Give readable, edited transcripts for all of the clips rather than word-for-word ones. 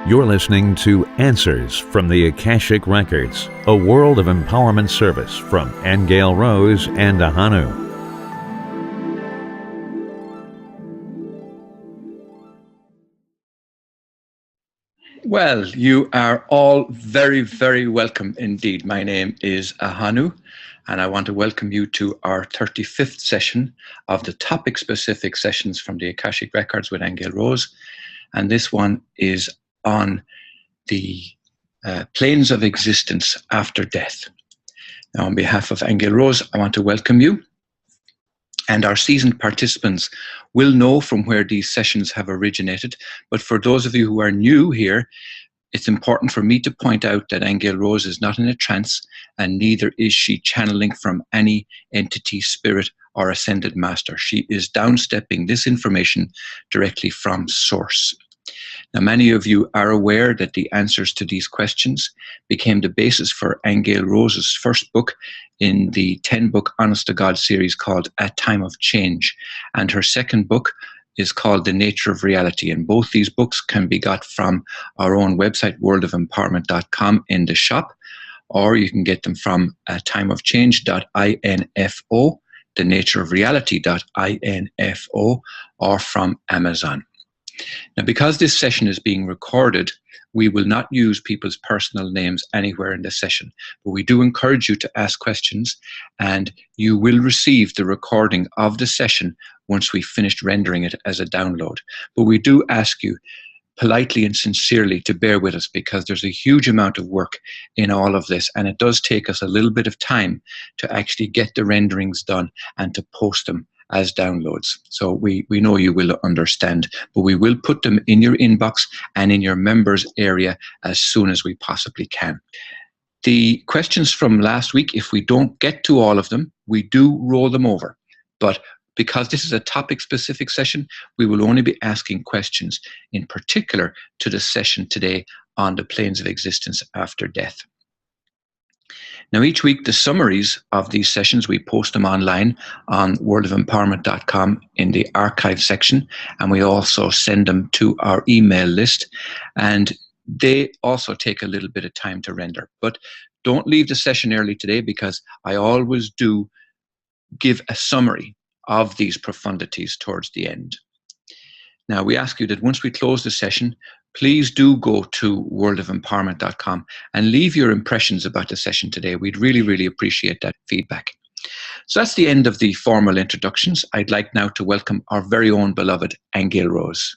You're listening to Answers from the Akashic Records, a world of empowerment service from Aingeal Rose and Ahonu. Well, you are all very, very welcome indeed. My name is Ahonu, and I want to welcome you to our 35th session of the topic-specific sessions from the Akashic Records with Aingeal Rose. And this one is on the planes of existence after death. Now, on behalf of Aingeal Rose, I want to welcome you. And our seasoned participants will know from where these sessions have originated. But for those of you who are new here, it's important for me to point out that Aingeal Rose is not in a trance, and neither is she channeling from any entity, spirit, or ascended master. She is downstepping this information directly from source. Now, many of you are aware that the answers to these questions became the basis for Aingeal Rose's first book in the 10-book Honest to God series called A Time of Change. And her second book is called The Nature of Reality. And both these books can be got from our own website, worldofempowerment.com, in the shop, or you can get them from timeofchange.info, thenatureofreality.info, or from Amazon. Now, because this session is being recorded, we will not use people's personal names anywhere in the session, but we do encourage you to ask questions, and you will receive the recording of the session once we've finished rendering it as a download. But we do ask you politely and sincerely to bear with us, because there's a huge amount of work in all of this, and it does take us a little bit of time to actually get the renderings done and to post them as downloads. So we know you will understand, but we will put them in your inbox and in your members area as soon as we possibly can. The questions from last week, if we don't get to all of them, we do roll them over. But because this is a topic-specific session, we will only be asking questions in particular to the session today on the planes of existence after death. Now, each week, the summaries of these sessions, we post them online on worldofempowerment.com in the archive section, and we also send them to our email list, and they also take a little bit of time to render. But don't leave the session early today, because I always do give a summary of these profundities towards the end. Now, we ask you that once we close the session, please do go to worldofempowerment.com and leave your impressions about the session today. We'd really, really appreciate that feedback. So that's the end of the formal introductions. I'd like now to welcome our very own beloved Aingeal Rose.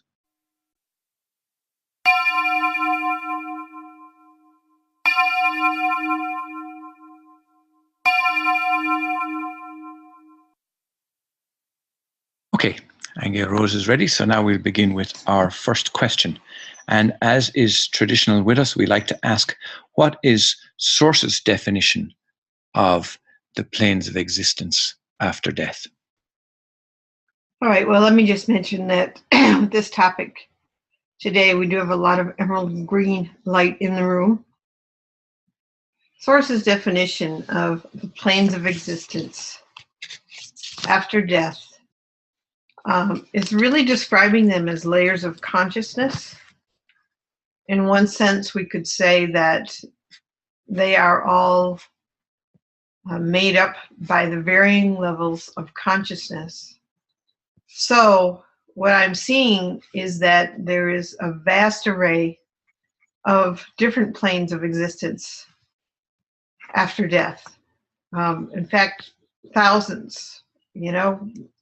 Okay, Aingeal Rose is ready, so now we'll begin with our first question. And as is traditional with us, we like to ask, what is Source's definition of the planes of existence after death? All right, well, let me just mention that with this topic today, we do have a lot of emerald green light in the room. Source's definition of the planes of existence after death is really describing them as layers of consciousness. In one sense, we could say that they are all made up by the varying levels of consciousness. So what I'm seeing is that there is a vast array of different planes of existence after death. In fact, thousands,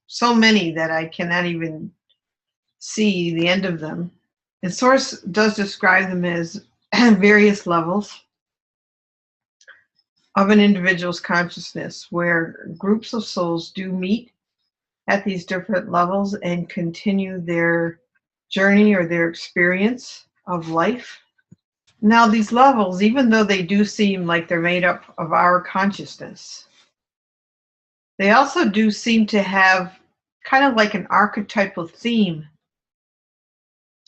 so many that I cannot even see the end of them. And Source does describe them as various levels of an individual's consciousness, where groups of souls do meet at these different levels and continue their journey or their experience of life. Now, these levels, even though they do seem like they're made up of our consciousness, they also do seem to have kind of like an archetypal theme.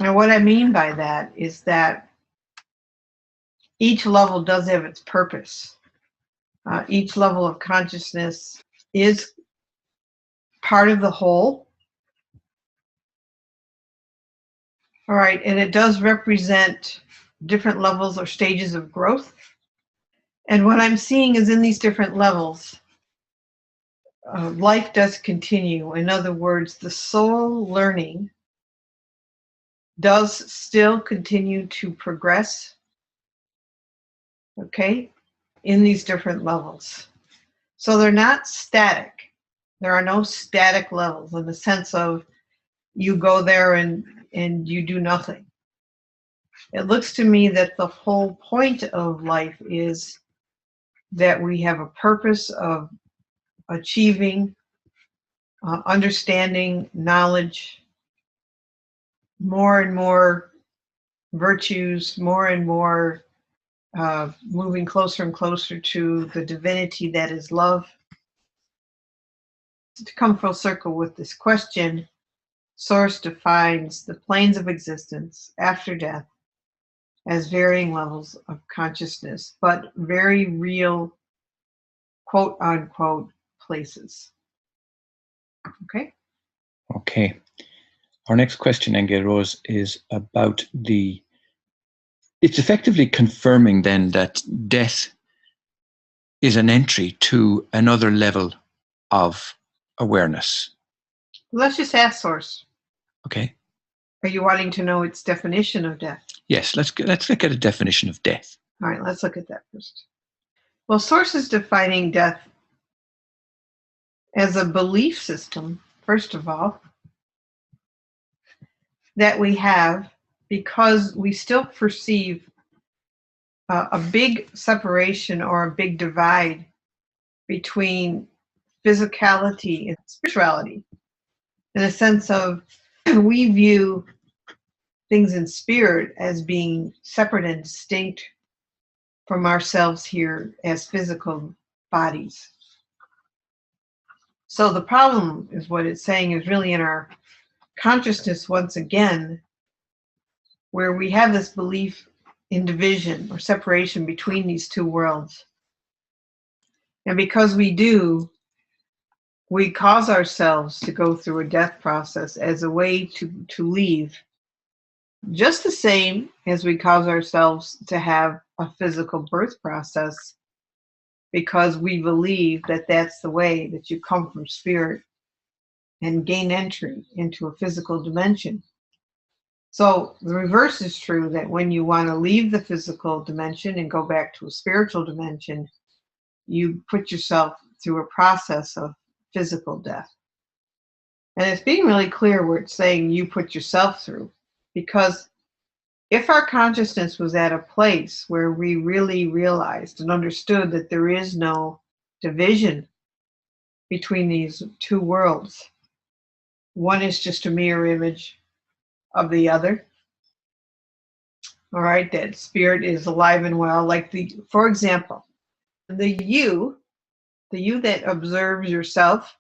And what I mean by that is that each level does have its purpose. Each level of consciousness is part of the whole. All right, and it does represent different levels or stages of growth. And what I'm seeing is in these different levels, life does continue. In other words, the soul learning does still continue to progress, okay, in these different levels. So they're not static. There are no static levels in the sense of you go there and you do nothing. It looks to me that the whole point of life is that we have a purpose of achieving, understanding, knowledge, more and more virtues, more and more moving closer and closer to the divinity that is love. To come full circle with this question, Source defines the planes of existence after death as varying levels of consciousness, but very real, quote unquote, places. Okay? Okay. Our next question, Aingeal Rose, is about it's effectively confirming then that death is an entry to another level of awareness. Let's just ask Source. Okay. Are you wanting to know its definition of death? Yes, let's look at a definition of death. All right, let's look at that first. Well, Source is defining death as a belief system, first of all, that we have because we still perceive a big separation or a big divide between physicality and spirituality, in a sense of we view things in spirit as being separate and distinct from ourselves here as physical bodies. So the problem is what it's saying is really in our consciousness once again, where we have this belief in division or separation between these two worlds. And because we do, we cause ourselves to go through a death process as a way to leave, just the same as we cause ourselves to have a physical birth process, because we believe that that's the way that you come from spirit and gain entry into a physical dimension. So the reverse is true, that when you want to leave the physical dimension and go back to a spiritual dimension, you put yourself through a process of physical death. And it's being really clear where it's saying you put yourself through, because if our consciousness was at a place where we really realized and understood that there is no division between these two worlds, one is just a mirror image of the other. All right, that spirit is alive and well. Like for example, the you that observes yourself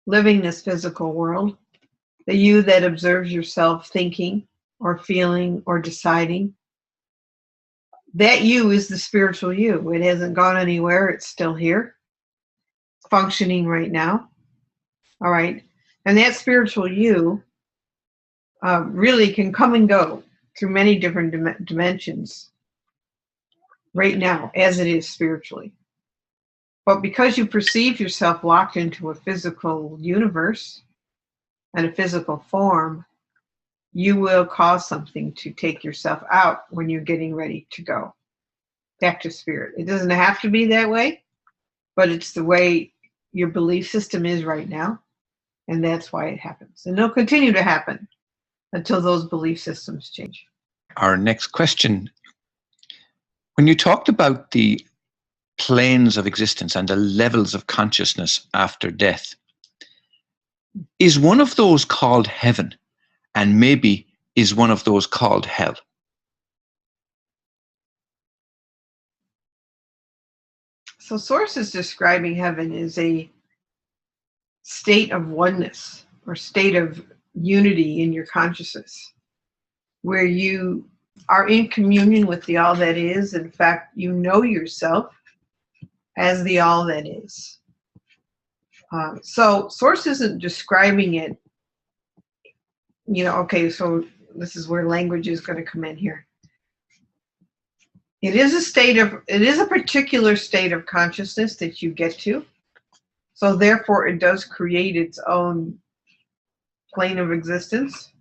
living this physical world, the you that observes yourself thinking or feeling or deciding, that you is the spiritual you. It hasn't gone anywhere. It's still here, functioning right now. All right. And that spiritual you really can come and go through many different dimensions right now, as it is spiritually. But because you perceive yourself locked into a physical universe and a physical form, you will cause something to take yourself out when you're getting ready to go back to spirit. It doesn't have to be that way, but it's the way your belief system is right now, and that's why it happens. And it'll continue to happen until those belief systems change. Our next question, when you talked about the planes of existence and the levels of consciousness after death, is one of those called heaven, and maybe is one of those called hell? So Source is describing heaven as a state of oneness or state of unity in your consciousness, where you are in communion with the all that is. In fact, you know yourself as the all that is. So Source isn't describing it, okay, so this is where language is going to come in here. it is a particular state of consciousness that you get to. So therefore it does create its own plane of existence.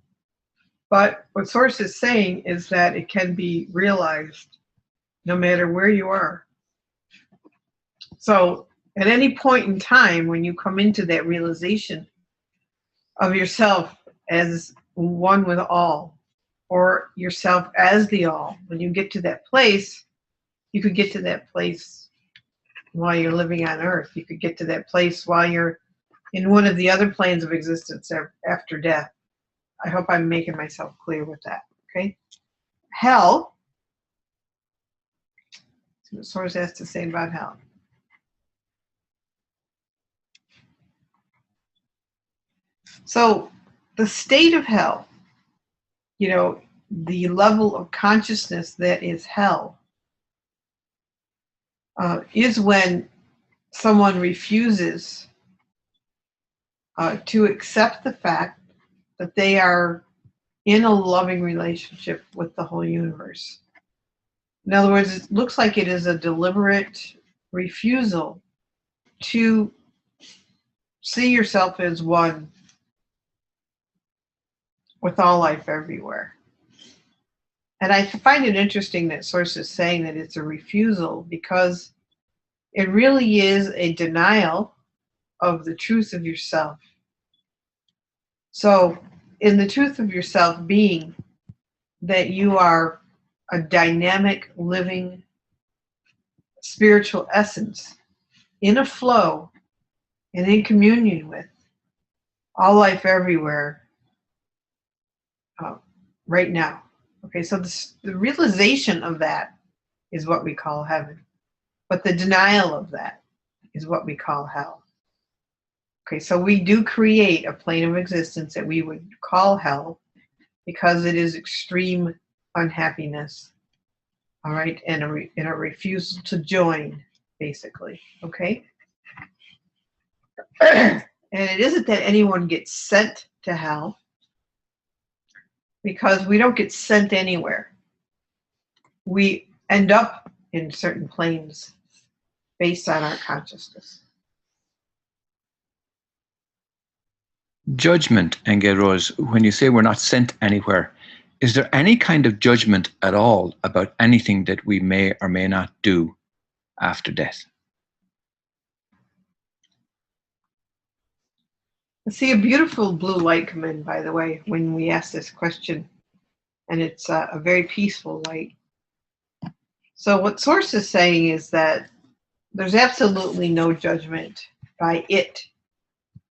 But what Source is saying is that it can be realized no matter where you are. So at any point in time when you come into that realization of yourself as one with all, or yourself as the all, when you get to that place, you could get to that place while you're living on Earth. You could get to that place while you're in one of the other planes of existence after death. I hope I'm making myself clear with that, okay? Hell, see what Source has to say about hell. So the state of hell, you know, the level of consciousness that is hell, is when someone refuses to accept the fact that they are in a loving relationship with the whole universe. In other words, it looks like it is a deliberate refusal to see yourself as one with all life everywhere. And I find it interesting that Source is saying that it's a refusal, because it really is a denial of the truth of yourself. So in the truth of yourself being that you are a dynamic, living, spiritual essence in a flow and in communion with all life everywhere right now. Okay, so the realization of that is what we call heaven. But the denial of that is what we call hell. Okay, so we do create a plane of existence that we would call hell because it is extreme unhappiness, all right, and a refusal to join, basically, okay? And it isn't that anyone gets sent to hell, because we don't get sent anywhere. We end up in certain planes based on our consciousness. Judgment, Aingeal Rose, when you say we're not sent anywhere, is there any kind of judgment at all about anything that we may or may not do after death? I see a beautiful blue light come in, by the way, when we ask this question, and it's a very peaceful light. So what Source is saying is that there's absolutely no judgment by it.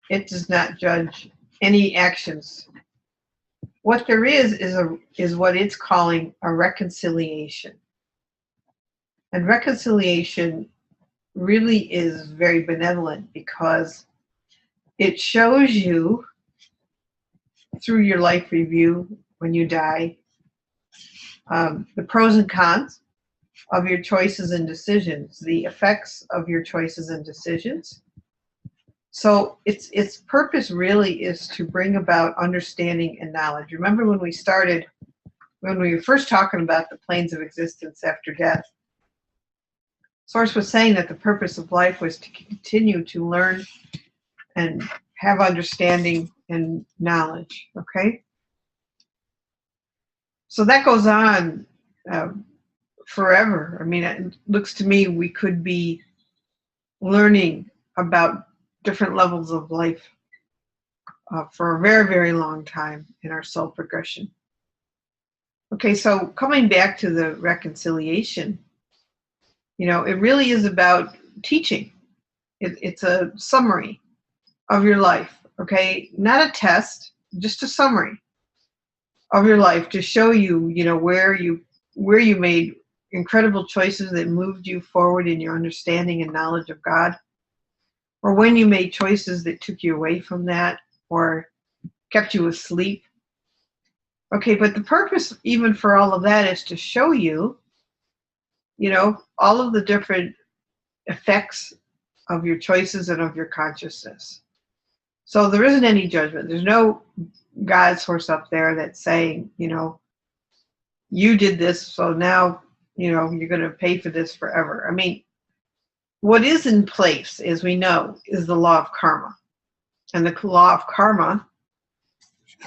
It does not judge any actions. What there is what it's calling a reconciliation. And reconciliation really is very benevolent, because it shows you through your life review when you die the pros and cons of your choices and decisions, the effects of your choices and decisions. So its purpose really is to bring about understanding and knowledge. Remember when we were first talking about the planes of existence after death, Source was saying that the purpose of life was to continue to learn and have understanding and knowledge, okay? So that goes on forever. I mean, it looks to me we could be learning about different levels of life for a very, very long time in our soul progression. Okay, so coming back to the reconciliation, you know, it really is about teaching. It's a summary of your life, okay? Not a test, just a summary of your life to show you, you know, where you made incredible choices that moved you forward in your understanding and knowledge of God, or when you made choices that took you away from that or kept you asleep. Okay, but the purpose even for all of that is to show you, you know, all of the different effects of your choices and of your consciousness. So there isn't any judgment. There's no God Source up there that's saying, you know, you did this, so now you know, you're going to pay for this forever. I mean, what is in place, as we know, is the law of karma. And the law of karma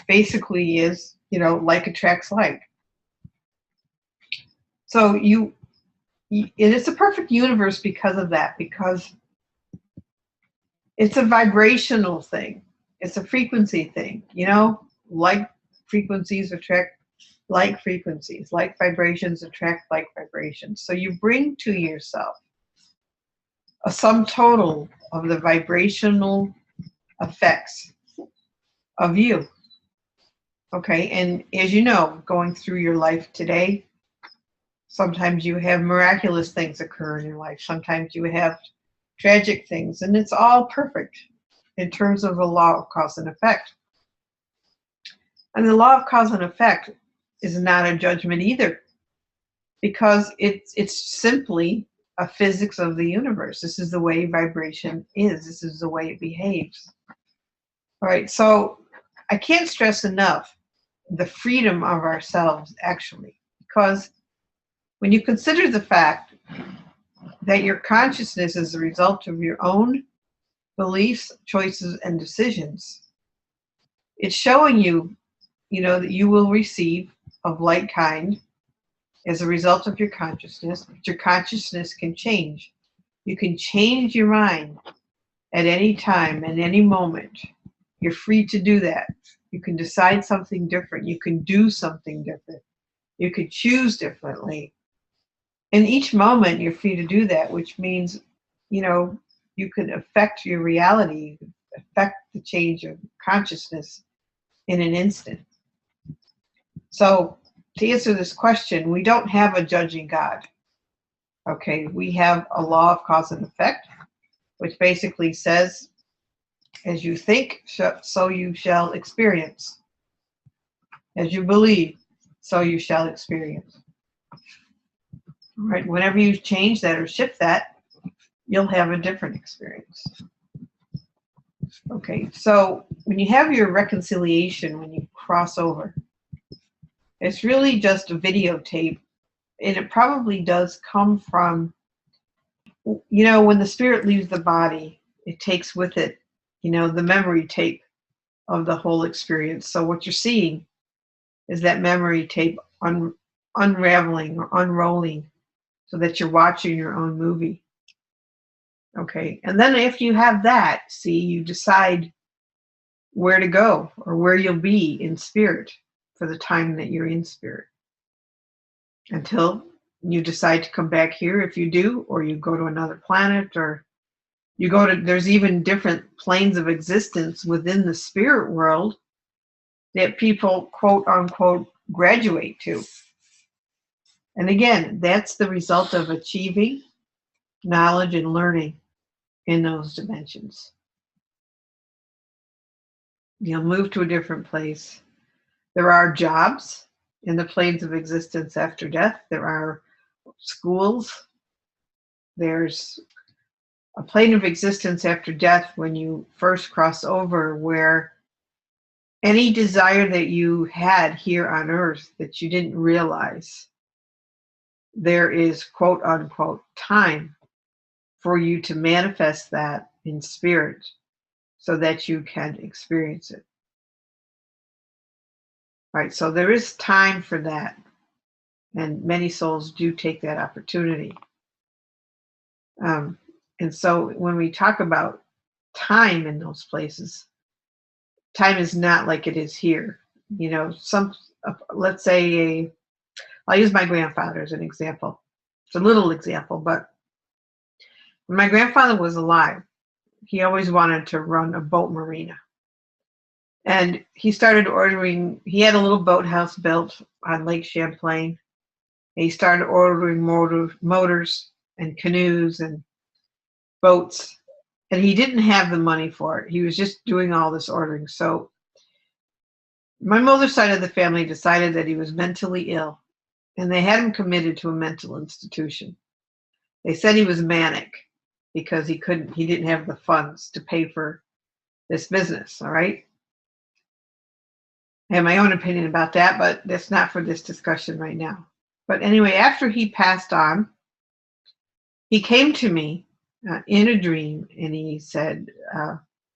basically is, you know, like attracts like. So and it's a perfect universe because of that, because it's a vibrational thing. It's a frequency thing, you know, like frequencies attract like frequencies, like vibrations attract like vibrations. So you bring to yourself a sum total of the vibrational effects of you. Okay, and as you know, going through your life today, sometimes you have miraculous things occur in your life. Sometimes you have tragic things, and it's all perfect in terms of the law of cause and effect. And the law of cause and effect is not a judgment either, because it's simply a physics of the universe. This is the way vibration is. This is the way it behaves. All right, so I can't stress enough the freedom of ourselves, actually, because when you consider the fact that your consciousness is the result of your own beliefs, choices, and decisions, it's showing you, you know, that you will receive of like kind as a result of your consciousness. But your consciousness can change. You can change your mind at any time, at any moment. You're free to do that. You can decide something different. You can do something different. You could choose differently. In each moment, you're free to do that, which means, you know, you can affect your reality, affect the change of consciousness in an instant. So to answer this question, we don't have a judging God. Okay, we have a law of cause and effect, which basically says, as you think, so you shall experience. As you believe, so you shall experience. Right? Whenever you change that or shift that, you'll have a different experience. Okay, so when you have your reconciliation, when you cross over, it's really just a videotape, and it probably does come from, you know, when the spirit leaves the body, it takes with it, you know, the memory tape of the whole experience. So what you're seeing is that memory tape unraveling or unrolling, so that you're watching your own movie. Okay, and then if you have that, see, you decide where to go or where you'll be in spirit for the time that you're in spirit, until you decide to come back here, if you do, or you go to another planet, or you go to, there's even different planes of existence within the spirit world that people, quote unquote, graduate to. And again, that's the result of achieving knowledge and learning in those dimensions. You'll move to a different place. There are jobs in the planes of existence after death. There are schools. There's a plane of existence after death when you first cross over, where any desire that you had here on earth that you didn't realize, there is, quote unquote, time for you to manifest that in spirit so that you can experience it. Right, so there is time for that, and many souls do take that opportunity. And so when we talk about time in those places, time is not like it is here. You know, let's say, I'll use my grandfather as an example. It's a little example, but when my grandfather was alive, he always wanted to run a boat marina. And he started ordering, he had a little boathouse built on Lake Champlain. And he started ordering motors and canoes and boats. And he didn't have the money for it. He was just doing all this ordering. So my mother's side of the family decided that he was mentally ill, and they had him committed to a mental institution. They said he was manic because he didn't have the funds to pay for this business, all right? I have my own opinion about that, but that's not for this discussion right now. But anyway, after he passed on, he came to me in a dream, and he said,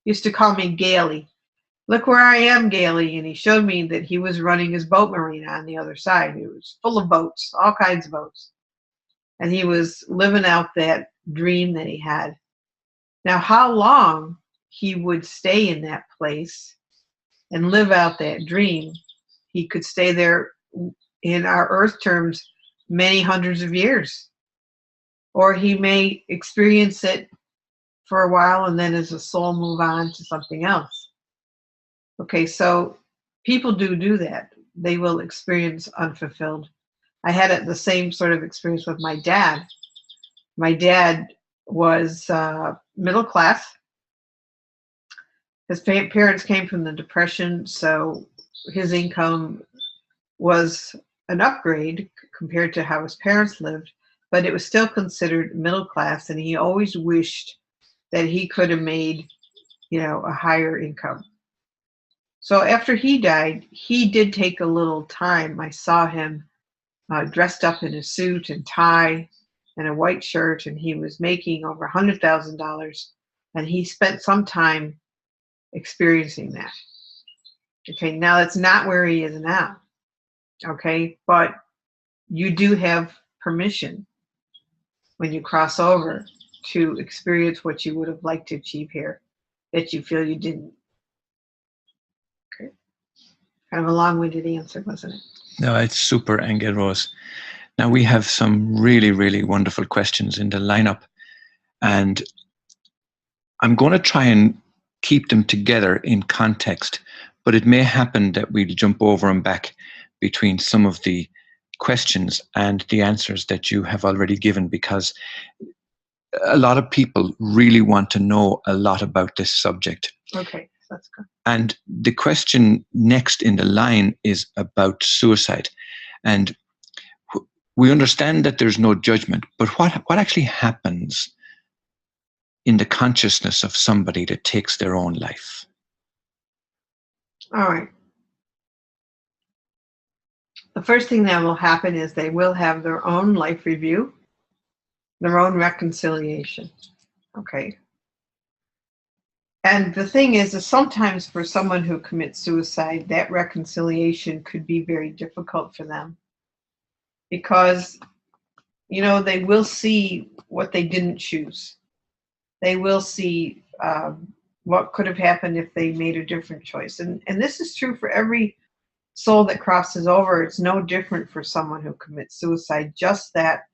used to call me Gailey. Look where I am, Gailey. And he showed me that he was running his boat marina on the other side. It was full of boats, all kinds of boats. And he was living out that dream that he had. Now, how long he would stay in that place and live out that dream, he could stay there, in our earth terms, many hundreds of years. Or he may experience it for a while and then as a soul move on to something else. Okay, so people do that. They will experience unfulfilled. I had the same sort of experience with my dad. My dad was middle class. His parents came from the Depression, so his income was an upgrade compared to how his parents lived, but it was still considered middle class, and he always wished that he could have made, a higher income. So after he died, he did take a little time. I saw him dressed up in a suit and tie and a white shirt, and he was making over $100,000, and he spent some time experiencing that. Okay, now that's not where he is now. Okay, but you do have permission when you cross over to experience what you would have liked to achieve here that you feel you didn't. Okay, kind of a long-winded answer, wasn't it? No, it's super, Aingeal Rose. Now we have some really, really wonderful questions in the lineup, and I'm going to try and keep them together in context, but it may happen that we'll jump over and back between some of the questions and the answers that you have already given, because a lot of people really want to know a lot about this subject. Okay, that's good. And the question next in the line is about suicide. And we understand that there's no judgment, but what actually happens in the consciousness of somebody that takes their own life? All right. The first thing that will happen is they will have their own life review, their own reconciliation. Okay. And the thing is sometimes for someone who commits suicide, that reconciliation could be very difficult for them because, they will see what they didn't choose. They will see what could have happened if they made a different choice. And this is true for every soul that crosses over. It's no different for someone who commits suicide, just that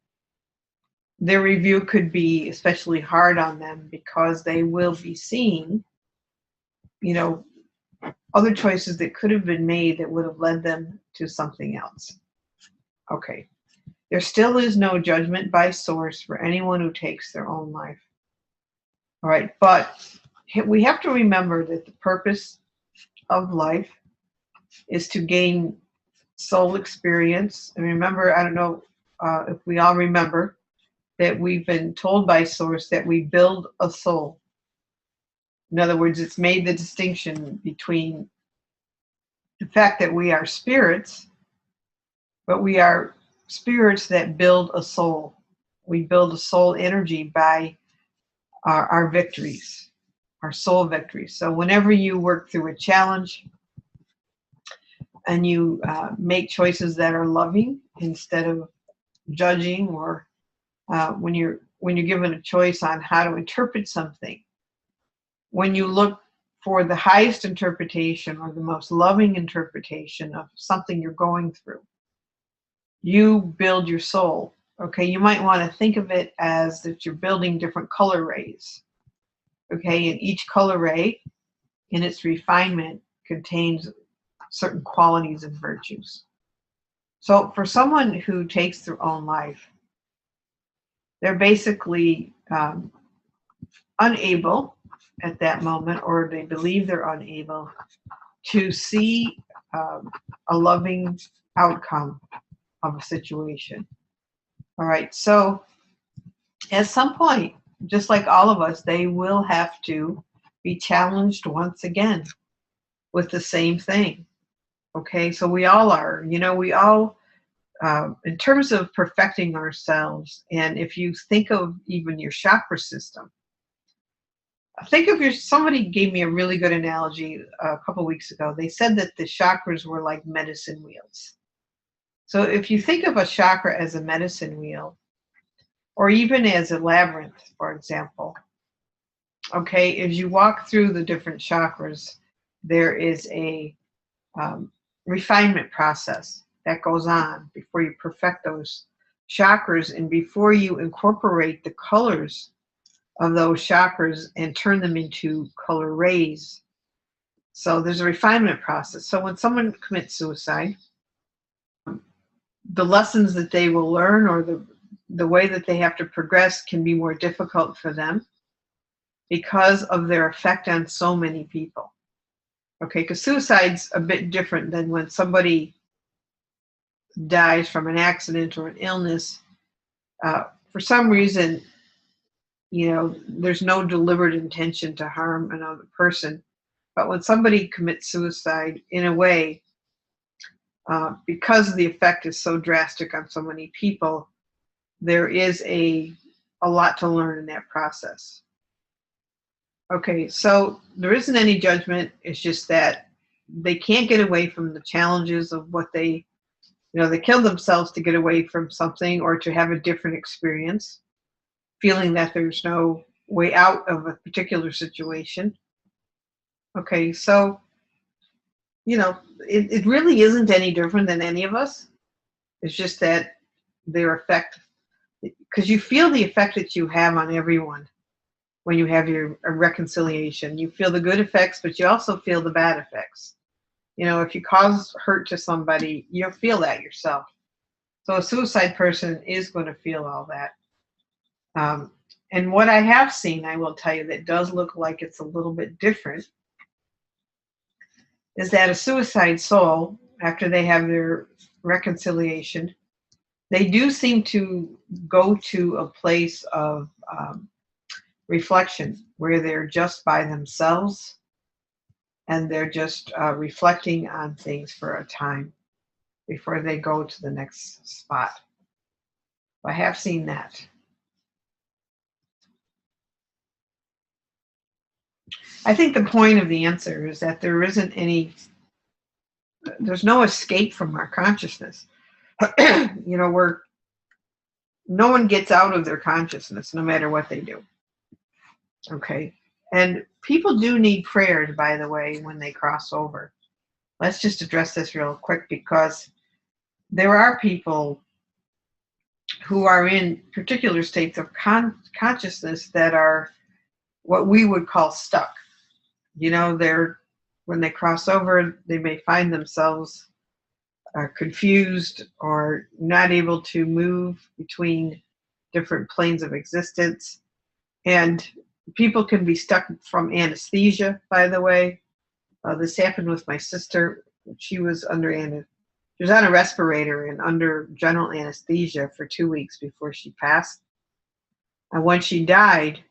their review could be especially hard on them because they will be seeing, other choices that could have been made that would have led them to something else. Okay. There still is no judgment by source for anyone who takes their own life. All right, but we have to remember that the purpose of life is to gain soul experience. And remember, I don't know if we all remember that we've been told by source that we build a soul. In other words, it's made the distinction between the fact that we are spirits, but we are spirits that build a soul. We build a soul energy by our victories, our soul victories. So whenever you work through a challenge and you make choices that are loving instead of judging, or when you're given a choice on how to interpret something, when you look for the highest interpretation or the most loving interpretation of something you're going through, you build your soul. Okay, you might want to think of it as that you're building different color rays. Okay, and each color ray in its refinement contains certain qualities and virtues. So for someone who takes their own life, they're basically unable at that moment, or they believe they're unable to see a loving outcome of a situation. All right, so at some point, just like all of us, they will have to be challenged once again with the same thing. Okay, so we all are, we all in terms of perfecting ourselves, and if you think of even your chakra system, think of somebody gave me a really good analogy a couple weeks ago. They said that the chakras were like medicine wheels. So if you think of a chakra as a medicine wheel, or even as a labyrinth, for example, okay, as you walk through the different chakras, there is a refinement process that goes on before you perfect those chakras and before you incorporate the colors of those chakras and turn them into color rays. So there's a refinement process. So when someone commits suicide, the lessons that they will learn, or the way that they have to progress, can be more difficult for them because of their effect on so many people. Okay, because suicide's a bit different than when somebody dies from an accident or an illness. For some reason, there's no deliberate intention to harm another person. But when somebody commits suicide, in a way, because the effect is so drastic on so many people, there is a lot to learn in that process. Okay, so there isn't any judgment. It's just that they can't get away from the challenges of what they kill themselves to get away from something or to have a different experience, feeling that there's no way out of a particular situation. Okay, so, it really isn't any different than any of us. It's just that their effect, because you feel the effect that you have on everyone when you have your reconciliation. You feel the good effects, but you also feel the bad effects. If you cause hurt to somebody, you'll feel that yourself. So a suicide person is going to feel all that. And what I have seen, I will tell you, that does look like it's a little bit different, is that a suicide soul, after they have their reconciliation, they do seem to go to a place of reflection where they're just by themselves and they're just reflecting on things for a time before they go to the next spot. I have seen that. I think the point of the answer is that there's no escape from our consciousness. Where no one gets out of their consciousness, no matter what they do. Okay. And people do need prayers, by the way, when they cross over. Let's just address this real quick, because there are people who are in particular states of consciousness that are what we would call stuck. When they cross over, they may find themselves confused or not able to move between different planes of existence. And people can be stuck from anesthesia, by the way. This happened with my sister. She was on a respirator and under general anesthesia for 2 weeks before she passed. And when she died,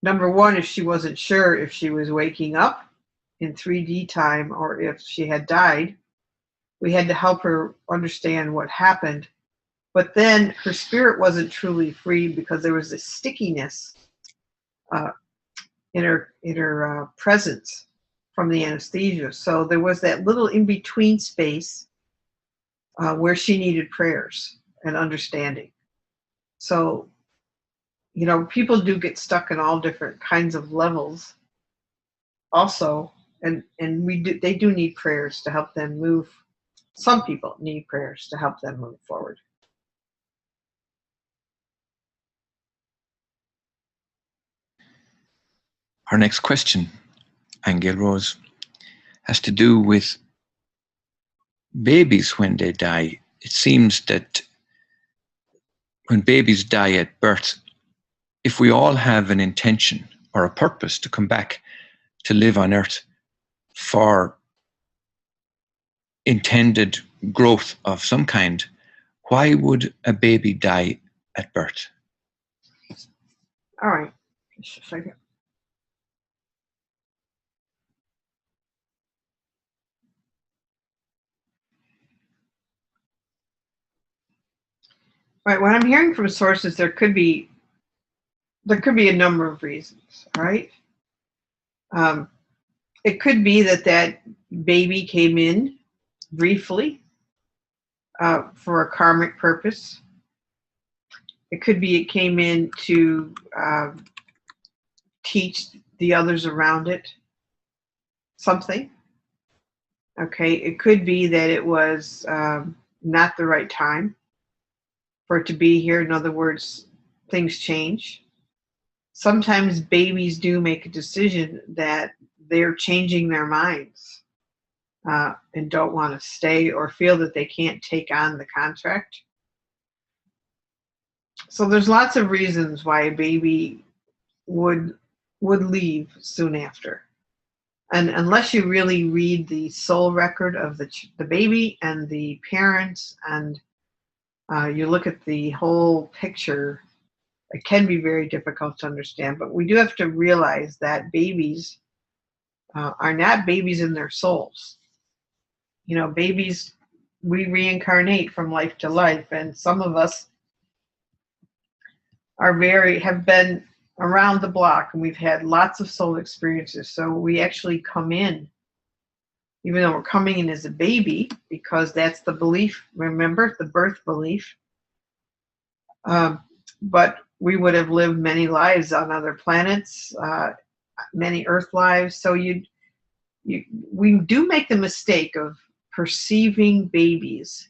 number one, if she wasn't sure if she was waking up in 3D time or if she had died, we had to help her understand what happened. But then her spirit wasn't truly free because there was this stickiness in her presence from the anesthesia. So there was that little in-between space where she needed prayers and understanding. So, people do get stuck in all different kinds of levels also, and they do need prayers to help them move. Some people need prayers to help them move forward. Our next question, Aingeal Rose, has to do with babies when they die. It seems that when babies die at birth, if we all have an intention or a purpose to come back to live on earth for intended growth of some kind, why would a baby die at birth? All right. Just a second. Right. What I'm hearing from sources, there could be a number of reasons. Right. It could be that baby came in briefly for a karmic purpose. It could be it came in to teach the others around it something. Okay. It could be that it was not the right time for it to be here. In other words, things change. Sometimes babies do make a decision that they're changing their minds and don't want to stay or feel that they can't take on the contract. So there's lots of reasons why a baby would leave soon after. And unless you really read the soul record of the baby and the parents and you look at the whole picture, it can be very difficult to understand. But we do have to realize that babies are not babies in their souls. You know, babies, we reincarnate from life to life, and some of us have been around the block, and we've had lots of soul experiences. So we actually come in, even though we're coming in as a baby, because that's the belief. Remember, the birth belief. But we would have lived many lives on other planets, many Earth lives. So we do make the mistake of perceiving babies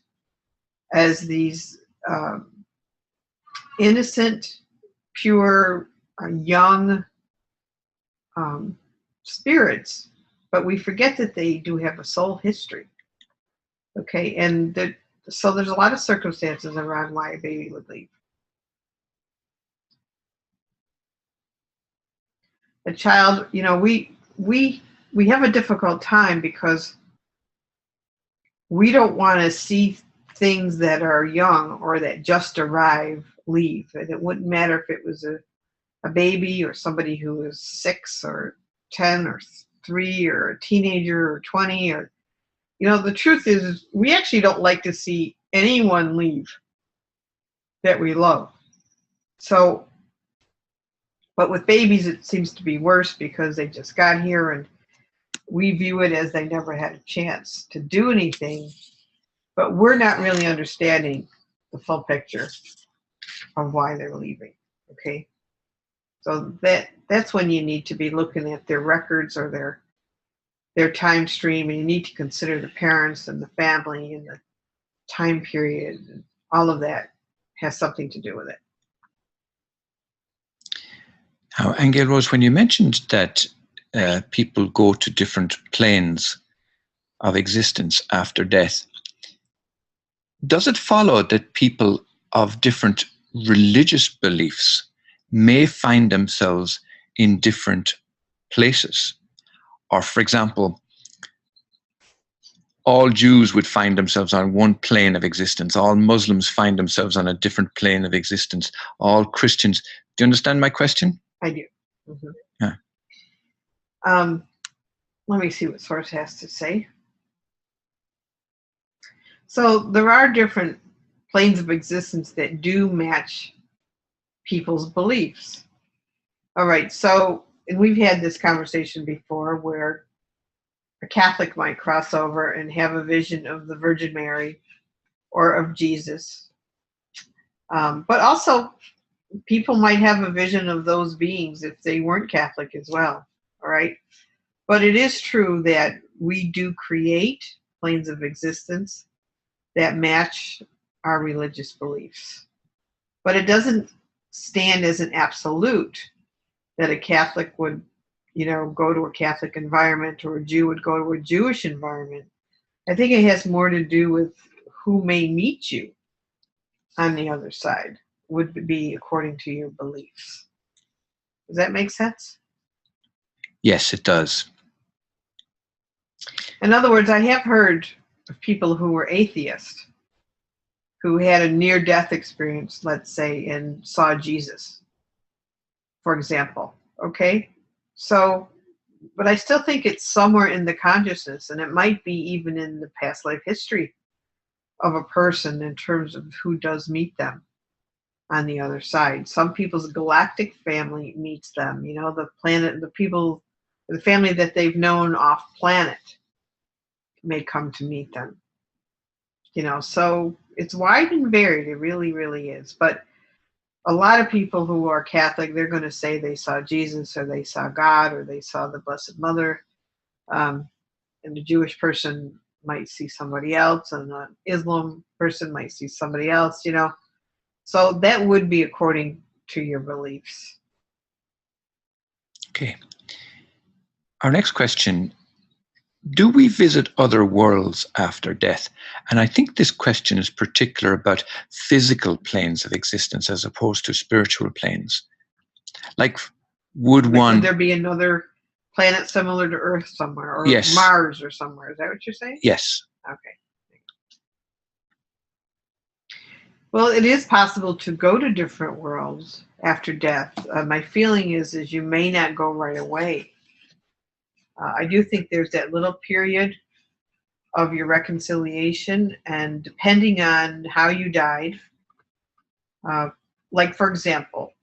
as these innocent, pure, young spirits, but we forget that they do have a soul history. Okay, and so there's a lot of circumstances around why a baby would leave. A child, you know, we have a difficult time because we don't want to see things that are young or that just arrive leave. And it wouldn't matter if it was a baby or somebody who was 6 or 10 or 3 or a teenager or 20 or, you know, the truth is we actually don't like to see anyone leave that we love. So, but with babies, it seems to be worse because they just got here and we view it as they never had a chance to do anything, but we're not really understanding the full picture of why they're leaving. Okay. So that's when you need to be looking at their records or their time stream, and you need to consider the parents and the family and the time period, and all of that has something to do with it. Now, Aingeal Rose, when you mentioned that people go to different planes of existence after death, does it follow that people of different religious beliefs may find themselves in different places? Or, for example, all Jews would find themselves on one plane of existence. All Muslims find themselves on a different plane of existence. All Christians. Do you understand my question? I do. Mm-hmm. Yeah. Let me see what source has to say. So there are different planes of existence that do match people's beliefs. All right. So, and we've had this conversation before where a Catholic might cross over and have a vision of the Virgin Mary or of Jesus. But also, people might have a vision of those beings if they weren't Catholic as well. All right. But it is true that we do create planes of existence that match our religious beliefs. But it doesn't stand as an absolute that a Catholic would, you know, go to a Catholic environment or a Jew would go to a Jewish environment. I think it has more to do with who may meet you on the other side would be according to your beliefs. Does that make sense? Yes, it does. In other words, I have heard of people who were atheists who had a near-death experience, let's say, and saw Jesus, for example. Okay? So, but I still think it's somewhere in the consciousness, and it might be even in the past life history of a person in terms of who does meet them. on the other side. Some people's galactic family meets them, you know, the planet, the people, the family that they've known off planet may come to meet them. You know, so it's wide and varied. It really, really is. But a lot of people who are Catholic, they're going to say they saw Jesus or they saw God or they saw the Blessed Mother. And the Jewish person might see somebody else, and the Islam person might see somebody else, you know. So that would be according to your beliefs. Okay. Our next question, do we visit other worlds after death? And I think this question is particular about physical planes of existence as opposed to spiritual planes. Like, would there be another planet similar to Earth somewhere, or yes, Mars or somewhere? Is that what you're saying? Yes. Okay. Well, it is possible to go to different worlds after death. My feeling is you may not go right away. I do think there's that little period of your reconciliation, and depending on how you died, like for example,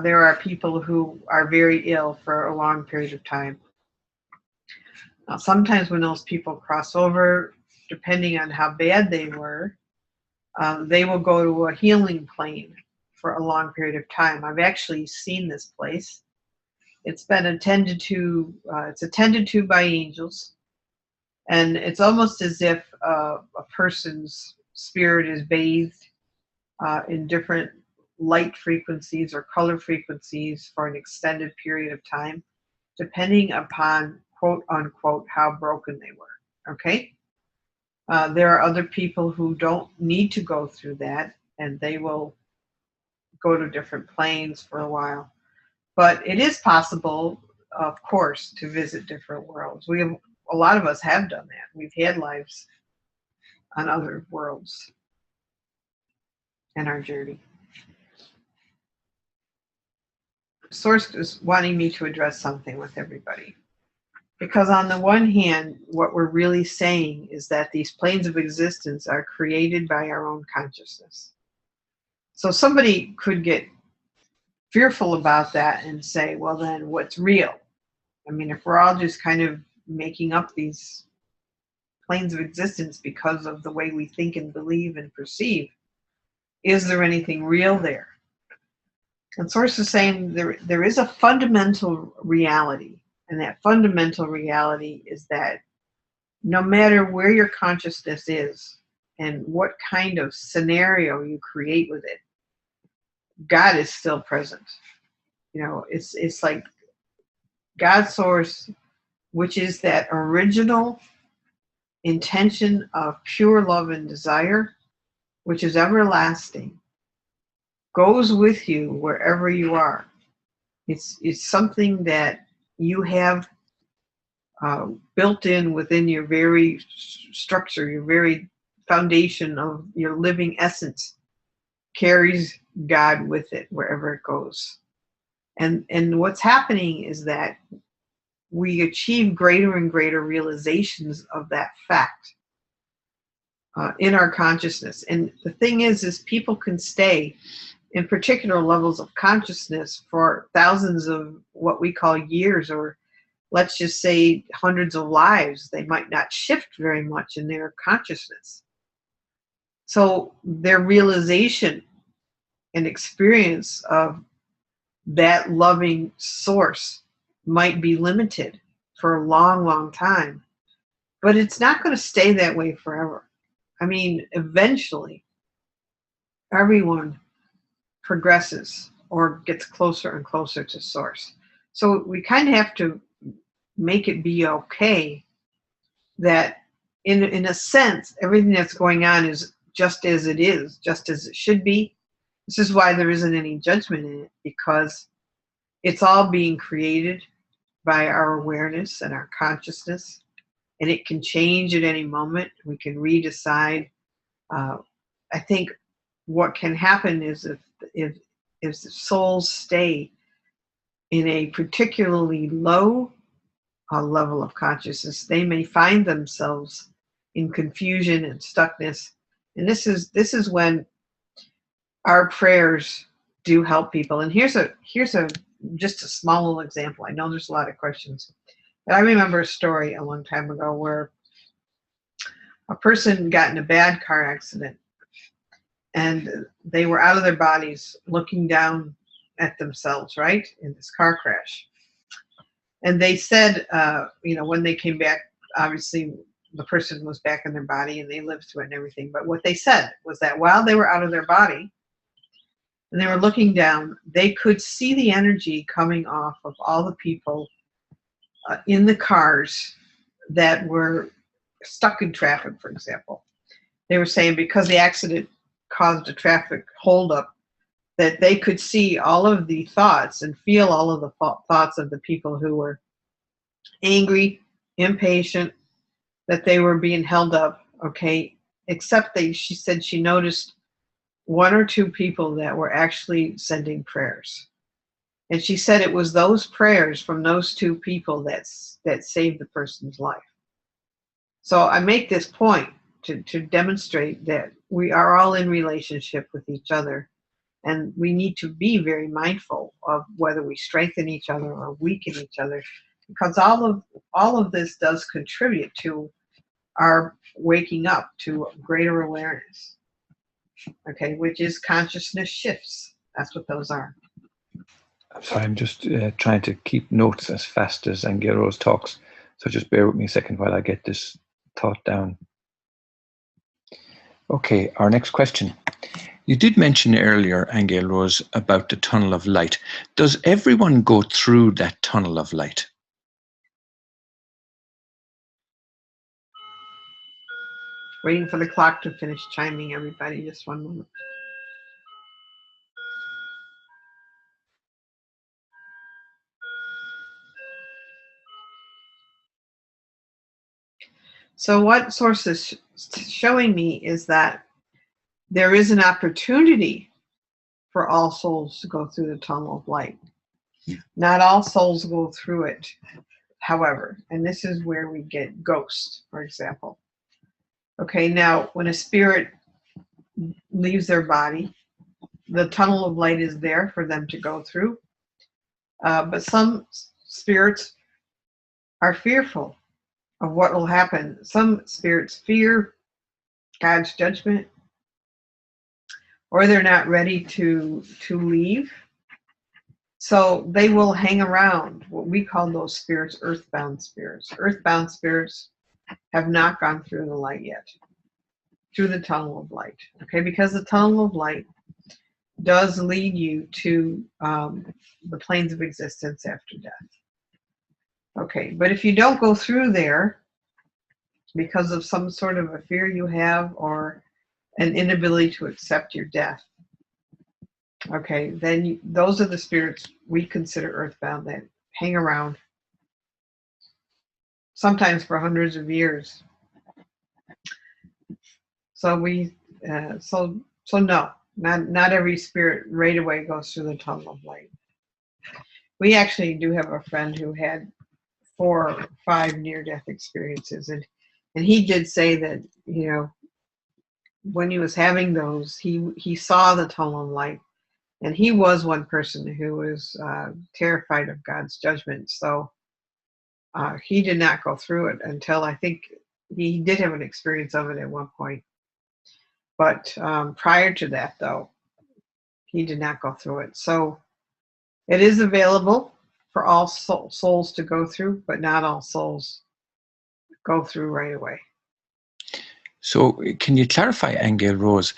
there are people who are very ill for a long period of time. Now, sometimes when those people cross over, depending on how bad they were, they will go to a healing plane for a long period of time. I've actually seen this place. It's been attended to. It's attended to by angels, and it's almost as if a person's spirit is bathed in different light frequencies or color frequencies for an extended period of time, depending upon, quote unquote, how broken they were. Okay? There are other people who don't need to go through that, and they will go to different planes for a while. But it is possible, of course, to visit different worlds. A lot of us have done that. We've had lives on other worlds in our journey. Source is wanting me to address something with everybody. Because on the one hand, what we're really saying is that these planes of existence are created by our own consciousness. So somebody could get fearful about that and say, well, then what's real? I mean, if we're all just kind of making up these planes of existence because of the way we think and believe and perceive, is there anything real there? And Source is saying there is a fundamental reality. And that fundamental reality is that no matter where your consciousness is and what kind of scenario you create with it, God is still present. You know, it's like God Source, which is that original intention of pure love and desire, which is everlasting, goes with you wherever you are. It's something that you have built in within your very structure, your very foundation of your living essence, carries God with it wherever it goes. And what's happening is that we achieve greater and greater realizations of that fact in our consciousness. And the thing is people can stay in particular levels of consciousness for thousands of what we call years, or let's just say hundreds of lives. They might not shift very much in their consciousness. So their realization and experience of that loving source might be limited for a long, long time. But it's not going to stay that way forever. I mean, eventually, everyone progresses or gets closer and closer to source. So we kind of have to make it be okay that in a sense, everything that's going on is just as it is, just as it should be. This is why there isn't any judgment in it, because it's all being created by our awareness and our consciousness, and it can change at any moment. We can redecide. I think what can happen is if the souls stay in a particularly low level of consciousness, they may find themselves in confusion and stuckness. And this is when our prayers do help people. And here's just a small little example. I know there's a lot of questions, but I remember a story a long time ago where a person got in a bad car accident and they were out of their bodies looking down at themselves, right, in this car crash. And they said, when they came back, obviously the person was back in their body and they lived through it and everything. But what they said was that while they were out of their body and they were looking down, they could see the energy coming off of all the people in the cars that were stuck in traffic, for example. They were saying because the accident caused a traffic holdup, that they could see all of the thoughts and feel all of the thoughts of the people who were angry, impatient, that they were being held up, okay, except she said she noticed one or two people that were actually sending prayers. And she said it was those prayers from those two people that saved the person's life. So I make this point to demonstrate that we are all in relationship with each other, and we need to be very mindful of whether we strengthen each other or weaken each other, because all of this does contribute to our waking up to greater awareness, okay, which is consciousness shifts. That's what those are. Sorry, I'm just trying to keep notes as fast as Aingeal Rose talks, so just bear with me a second while I get this thought down. Okay, our next question. You did mention earlier, Aingeal Rose, about the tunnel of light. Does everyone go through that tunnel of light? Waiting for the clock to finish chiming, everybody. Just one moment. So what Source is showing me is that there is an opportunity for all souls to go through the tunnel of light. Not all souls go through it, however, and this is where we get ghosts, for example. Okay, now when a spirit leaves their body, the tunnel of light is there for them to go through. But some spirits are fearful of what will happen. Some spirits fear God's judgment, or they're not ready to leave. So they will hang around. What we call those spirits earthbound spirits. Earthbound spirits have not gone through the light yet, through the tunnel of light. Okay, because the tunnel of light does lead you to the planes of existence after death. Okay, but if you don't go through there because of some sort of a fear you have or an inability to accept your death, okay, then those are the spirits we consider earthbound that hang around, sometimes for hundreds of years. So no, not every spirit right away goes through the tunnel of light. We actually do have a friend who had 4 or 5 near-death experiences, and he did say that, when he was having those, he saw the tunnel of light, and he was one person who was terrified of God's judgment. So he did not go through it until, I think he did have an experience of it at one point. But prior to that, though, he did not go through it. So it is available for all souls to go through, but not all souls go through right away. So can you clarify, Aingeal Rose,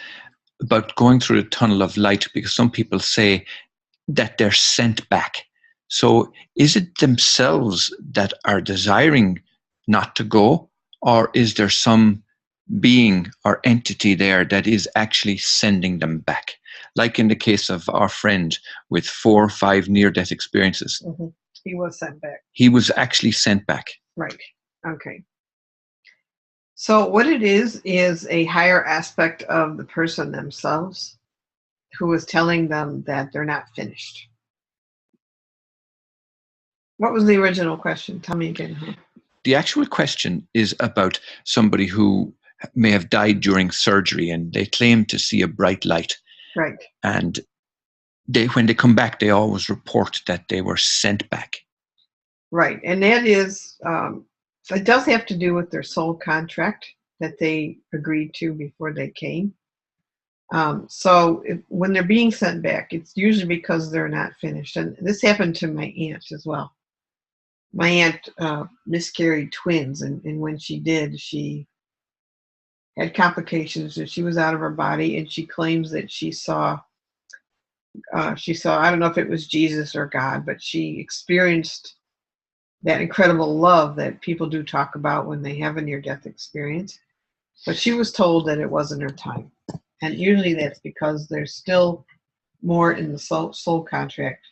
about going through the tunnel of light? Because some people say that they're sent back. So is it themselves that are desiring not to go, or is there some being or entity there that is actually sending them back? Like in the case of our friend with 4 or 5 near-death experiences. Mm-hmm. He was sent back. He was actually sent back. Right. Okay. So what it is a higher aspect of the person themselves who is telling them that they're not finished. What was the original question? Tell me again. Huh? The actual question is about somebody who may have died during surgery and they claim to see a bright light. Right. And when they come back, they always report that they were sent back. Right. And that is, it does have to do with their soul contract that they agreed to before they came. So when they're being sent back, it's usually because they're not finished. And this happened to my aunt as well. My aunt miscarried twins, and when she did, she had complications, and she was out of her body, and she claims that she saw, I don't know if it was Jesus or God, but she experienced that incredible love that people do talk about when they have a near-death experience. But she was told that it wasn't her time. And usually that's because there's still more in the soul contract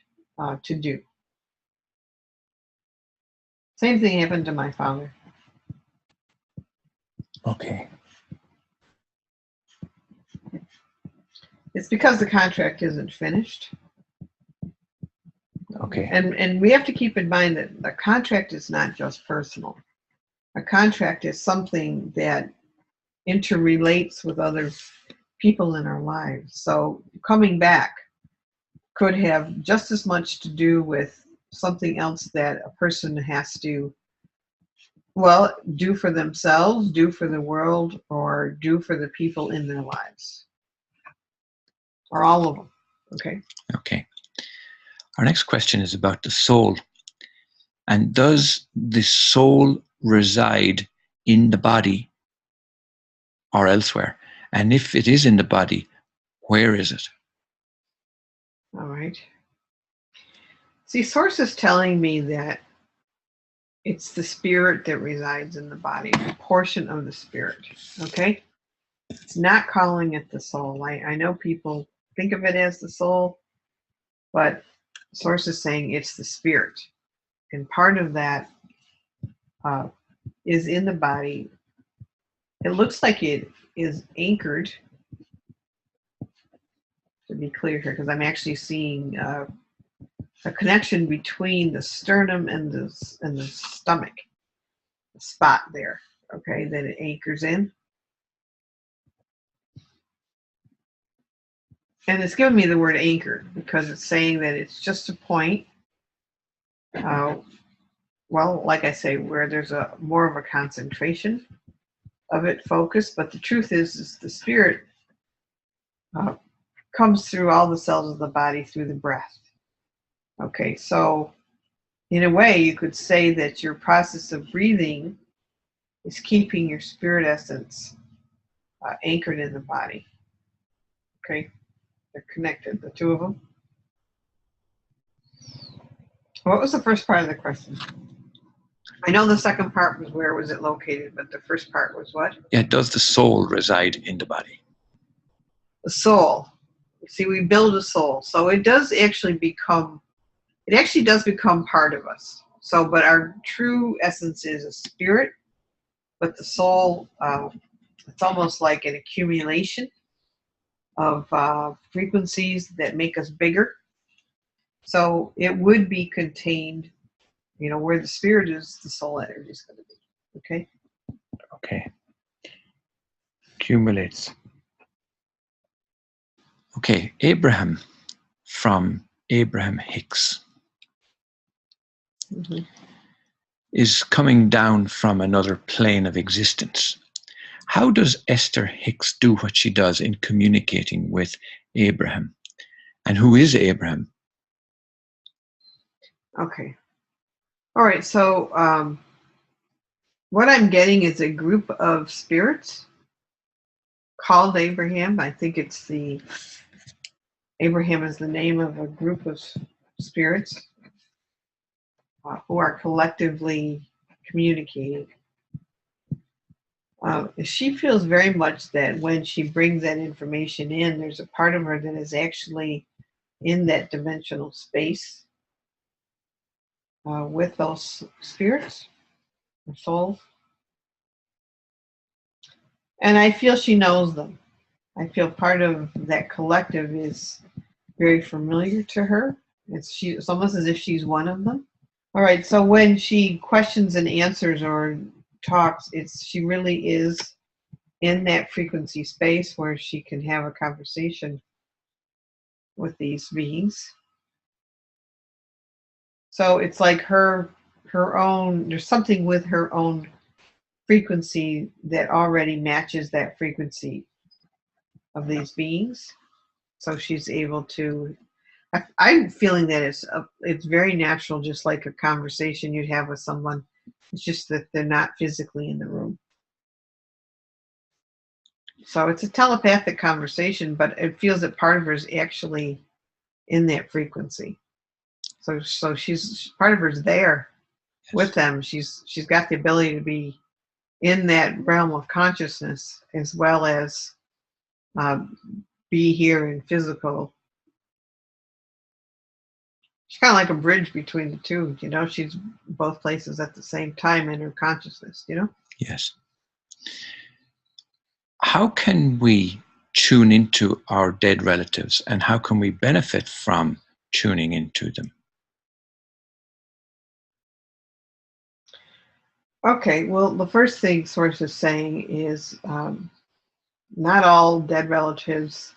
to do. Same thing happened to my father. Okay. It's because the contract isn't finished. Okay. And we have to keep in mind that the contract is not just personal. A contract is something that interrelates with other people in our lives. So coming back could have just as much to do with something else that a person has to, well, do for themselves, do for the world, or do for the people in their lives. Or all of them. Okay. Okay. Our next question is about the soul. And does the soul reside in the body or elsewhere? And if it is in the body, where is it? All right. See, Source is telling me that it's the spirit that resides in the body, a portion of the spirit. Okay? It's not calling it the soul. I know people think of it as the soul, but Source is saying it's the spirit. And part of that is in the body. It looks like it is anchored, to be clear here, because I'm actually seeing a connection between the sternum and the stomach, the spot there, okay, that it anchors in. And it's giving me the word anchored because it's saying that it's just a point, well, like I say, where there's a more of a concentration of it focused. But the truth is the spirit comes through all the cells of the body through the breath. Okay, so in a way, you could say that your process of breathing is keeping your spirit essence anchored in the body. Okay, they're connected, the two of them. What was the first part of the question? I know the second part was where was it located, but the first part was what? Yeah, does the soul reside in the body? The soul. See, we build a soul, so it does actually become. It actually does become part of us. So, but our true essence is a spirit, but the soul, it's almost like an accumulation of frequencies that make us bigger. So it would be contained, where the spirit is, the soul energy is going to be. Okay? Okay. Accumulates. Okay, Abraham from Abraham Hicks. Mm-hmm. Is coming down from another plane of existence. How does Esther Hicks do what she does in communicating with Abraham? And who is Abraham? Okay. All right, so what I'm getting is a group of spirits called Abraham. I think it's Abraham is the name of a group of spirits who are collectively communicating. She feels very much that when she brings that information in, there's a part of her that is actually in that dimensional space with those spirits, or souls. And I feel she knows them. I feel part of that collective is very familiar to her. It's almost as if she's one of them. All right, so when she questions and answers or talks, she really is in that frequency space where she can have a conversation with these beings. So it's like her own, there's something with her own frequency that already matches that frequency of these beings. So she's able to, I'm feeling that it's very natural, just like a conversation you'd have with someone. It's just that they're not physically in the room. So it's a telepathic conversation, but it feels that part of her is actually in that frequency. So she's, part of her is there with them. She's got the ability to be in that realm of consciousness as well as be here in physical. She's kind of like a bridge between the two, you know. She's both places at the same time in her consciousness, you know. Yes. How can we tune into our dead relatives, and how can we benefit from tuning into them? Okay, well, the first thing Source is saying is not all dead relatives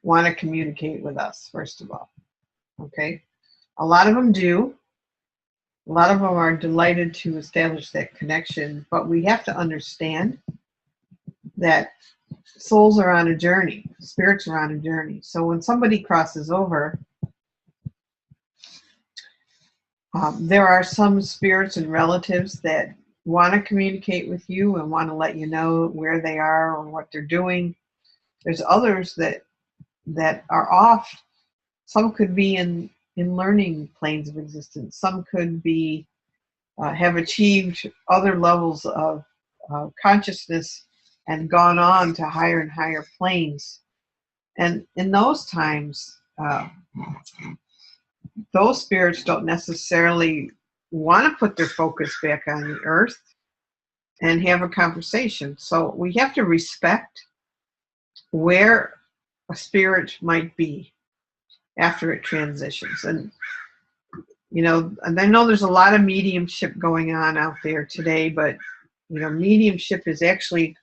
want to communicate with us, first of all. Okay? A lot of them do. A lot of them are delighted to establish that connection, but we have to understand that souls are on a journey, spirits are on a journey. So when somebody crosses over, there are some spirits and relatives that want to communicate with you and want to let you know where they are or what they're doing. There's others that are off. Some could be in learning planes of existence. Some could be have achieved other levels of consciousness and gone on to higher and higher planes. And in those times, those spirits don't necessarily want to put their focus back on the earth and have a conversation. So we have to respect where a spirit might be after it transitions. And you know, and I know there's a lot of mediumship going on out there today, but you know, mediumship is actually,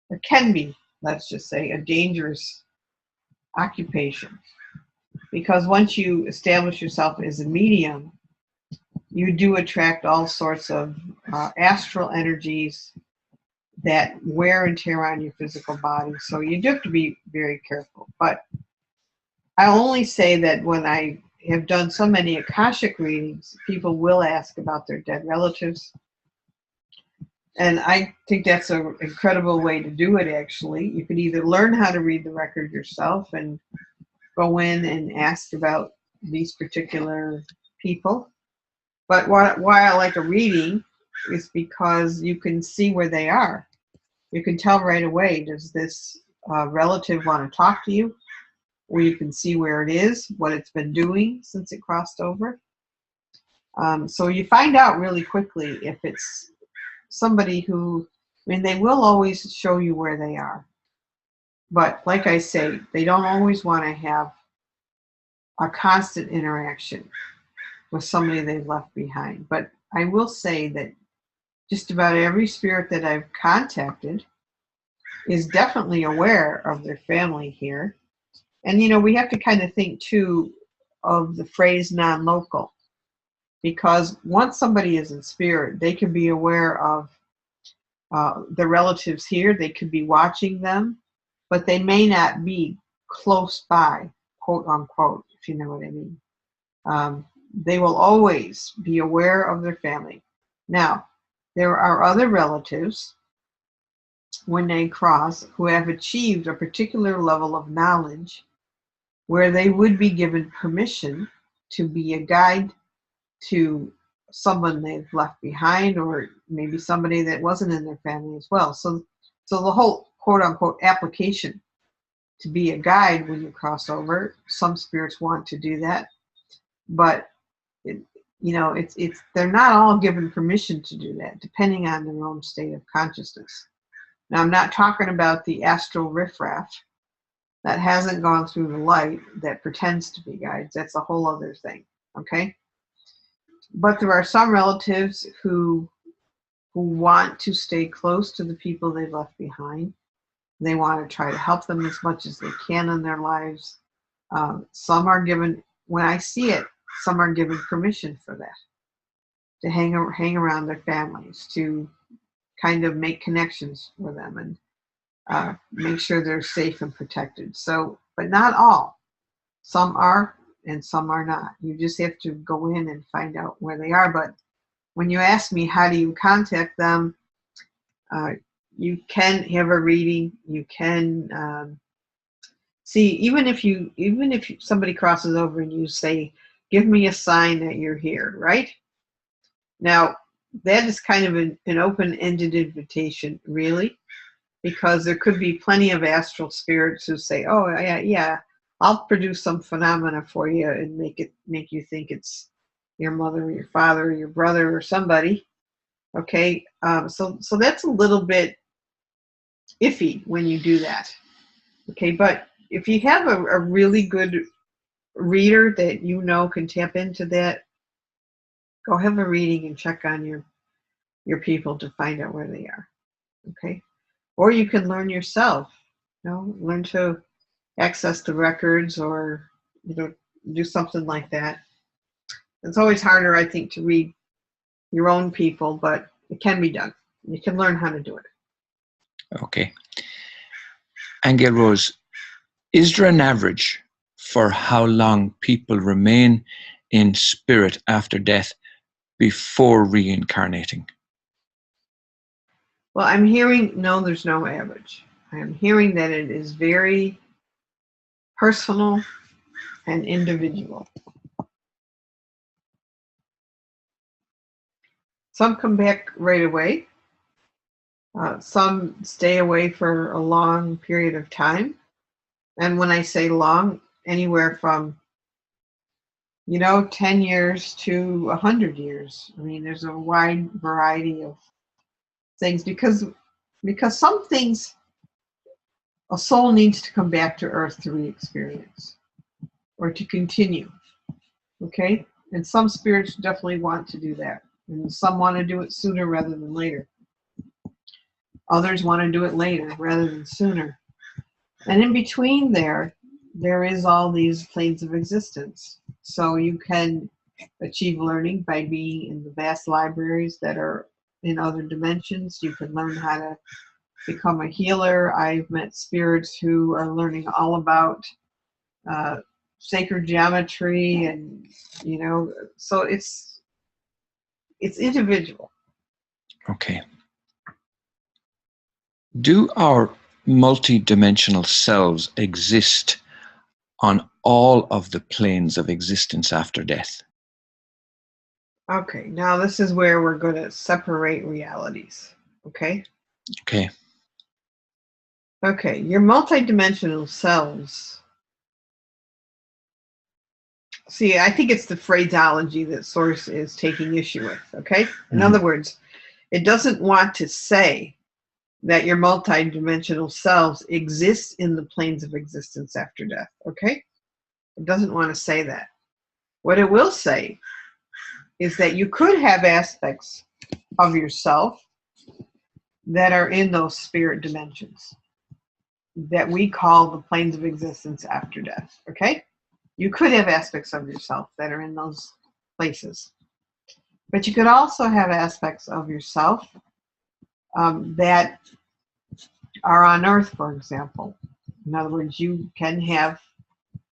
it can be, let's just say, a dangerous occupation. Because once you establish yourself as a medium, you do attract all sorts of astral energies that wear and tear on your physical body. So you do have to be very careful. But I only say that when I have done so many Akashic readings, people will ask about their dead relatives. And I think that's an incredible way to do it, actually. You can either learn how to read the record yourself and go in and ask about these particular people. But why I like a reading is because you can see where they are. You can tell right away, does this relative want to talk to you? Or you can see where it is, what it's been doing since it crossed over. So you find out really quickly if it's somebody who, I mean, they will always show you where they are. But like I say, they don't always want to have a constant interaction with somebody they've left behind. But I will say that just about every spirit that I've contacted is definitely aware of their family here. And, you know, we have to kind of think, too, of the phrase non-local. Because once somebody is in spirit, they can be aware of the relatives here. They could be watching them, but they may not be close by, quote unquote, if you know what I mean. They will always be aware of their family. Now, there are other relatives, when they cross, who have achieved a particular level of knowledge where they would be given permission to be a guide to someone they've left behind, or maybe somebody that wasn't in their family as well. So the whole quote-unquote application to be a guide when you cross over, some spirits want to do that, but they're not all given permission to do that, depending on their own state of consciousness. Now, I'm not talking about the astral riffraff that hasn't gone through the light that pretends to be guides. That's a whole other thing, okay? But there are some relatives who want to stay close to the people they've left behind. They want to try to help them as much as they can in their lives. Some are given, when I see it, some are given permission for that, to hang around their families, to kind of make connections with them and make sure they're safe and protected. So, but not all. Some are and some are not. You just have to go in and find out where they are. But when you ask me how do you contact them, you can have a reading. You can see, even if somebody crosses over and you say, "Give me a sign that you're here," right? Now, that is kind of an open-ended invitation, really, because there could be plenty of astral spirits who say, "Oh, yeah, I'll produce some phenomena for you and make you think it's your mother or your father or your brother or somebody." Okay, so that's a little bit iffy when you do that. Okay, but if you have a really good reader that you know can tap into that, go have a reading and check on your people to find out where they are. Okay, or you can learn yourself. Learn to access the records, or do something like that. It's always harder, I think, to read your own people, but it can be done. You can learn how to do it. Okay. Aingeal Rose, is there an average for how long people remain in spirit after death before reincarnating? Well, I'm hearing, no, there's no average. I'm hearing that it is very personal and individual. Some come back right away. Some stay away for a long period of time. And when I say long, anywhere from 10 years to 100 years. I mean, there's a wide variety of things because some things a soul needs to come back to earth to re-experience or to continue. Okay? And some spirits definitely want to do that. And some want to do it sooner rather than later. Others want to do it later rather than sooner. And in between there is all these planes of existence. So you can achieve learning by being in the vast libraries that are in other dimensions. You can learn how to become a healer. I've met spirits who are learning all about sacred geometry, and so it's individual. Okay. Do our multidimensional selves exist on all of the planes of existence after death? Okay, now this is where we're going to separate realities. Okay? Okay. Okay, your multidimensional selves. See, I think it's the phraseology that Source is taking issue with. Okay? In other words, it doesn't want to say that your multidimensional selves exist in the planes of existence after death. Okay? It doesn't want to say that. What it will say is that you could have aspects of yourself that are in those spirit dimensions that we call the planes of existence after death. Okay? You could have aspects of yourself that are in those places. But you could also have aspects of yourself that are on Earth, for example. In other words, you can have,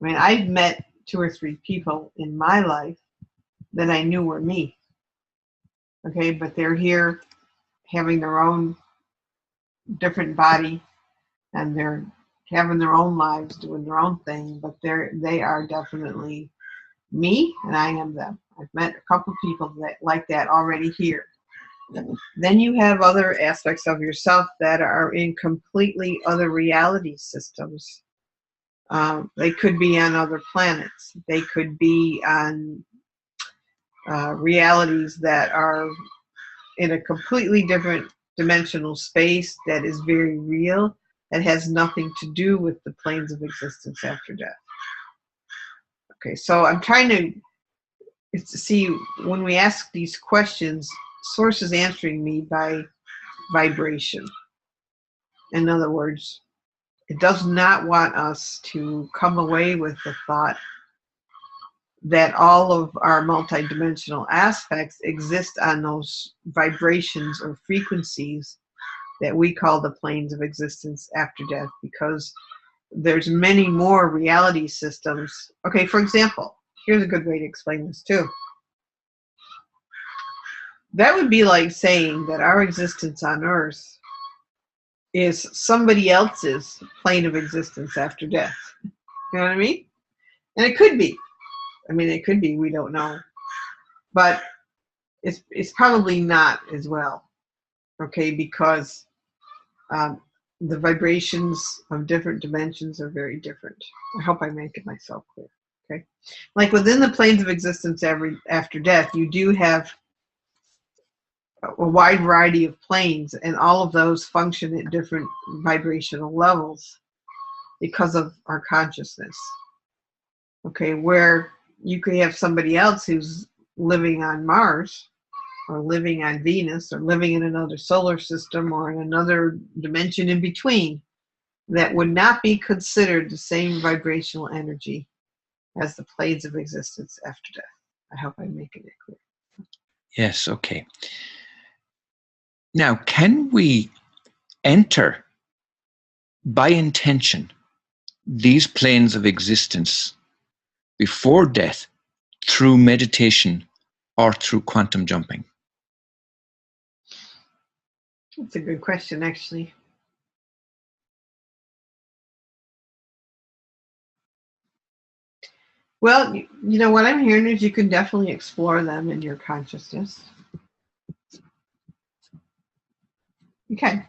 I've met 2 or 3 people in my life that I knew were me. Okay, but they're here having their own different body, and they're having their own lives, doing their own thing, but they are definitely me, and I am them. I've met a couple people that like that already here. Then you have other aspects of yourself that are in completely other reality systems. They could be on other planets. They could be on realities that are in a completely different dimensional space that is very real, that has nothing to do with the planes of existence after death. Okay, so I'm trying to see, when we ask these questions, Source is answering me by vibration. In other words, It does not want us to come away with the thought that all of our multidimensional aspects exist on those vibrations or frequencies that we call the planes of existence after death, because there's many more reality systems. Okay, for example, here's a good way to explain this too. That would be like saying that our existence on Earth is somebody else's plane of existence after death. You know what I mean? And it could be. I mean, it could be. We don't know. But it's probably not as well. Okay, because the vibrations of different dimensions are very different. I hope I make it myself clear. Okay, like within the planes of existence after death, you do have a wide variety of planes, and all of those function at different vibrational levels because of our consciousness. Okay, where you could have somebody else who's living on Mars, or living on Venus, or living in another solar system, or in another dimension in between, that would not be considered the same vibrational energy as the planes of existence after death. I hope I'm making it clear. Yes, okay. Now, can we enter by intention these planes of existence before death through meditation or through quantum jumping? That's a good question, actually. Well, you know, what I'm hearing is you can definitely explore them in your consciousness. You can.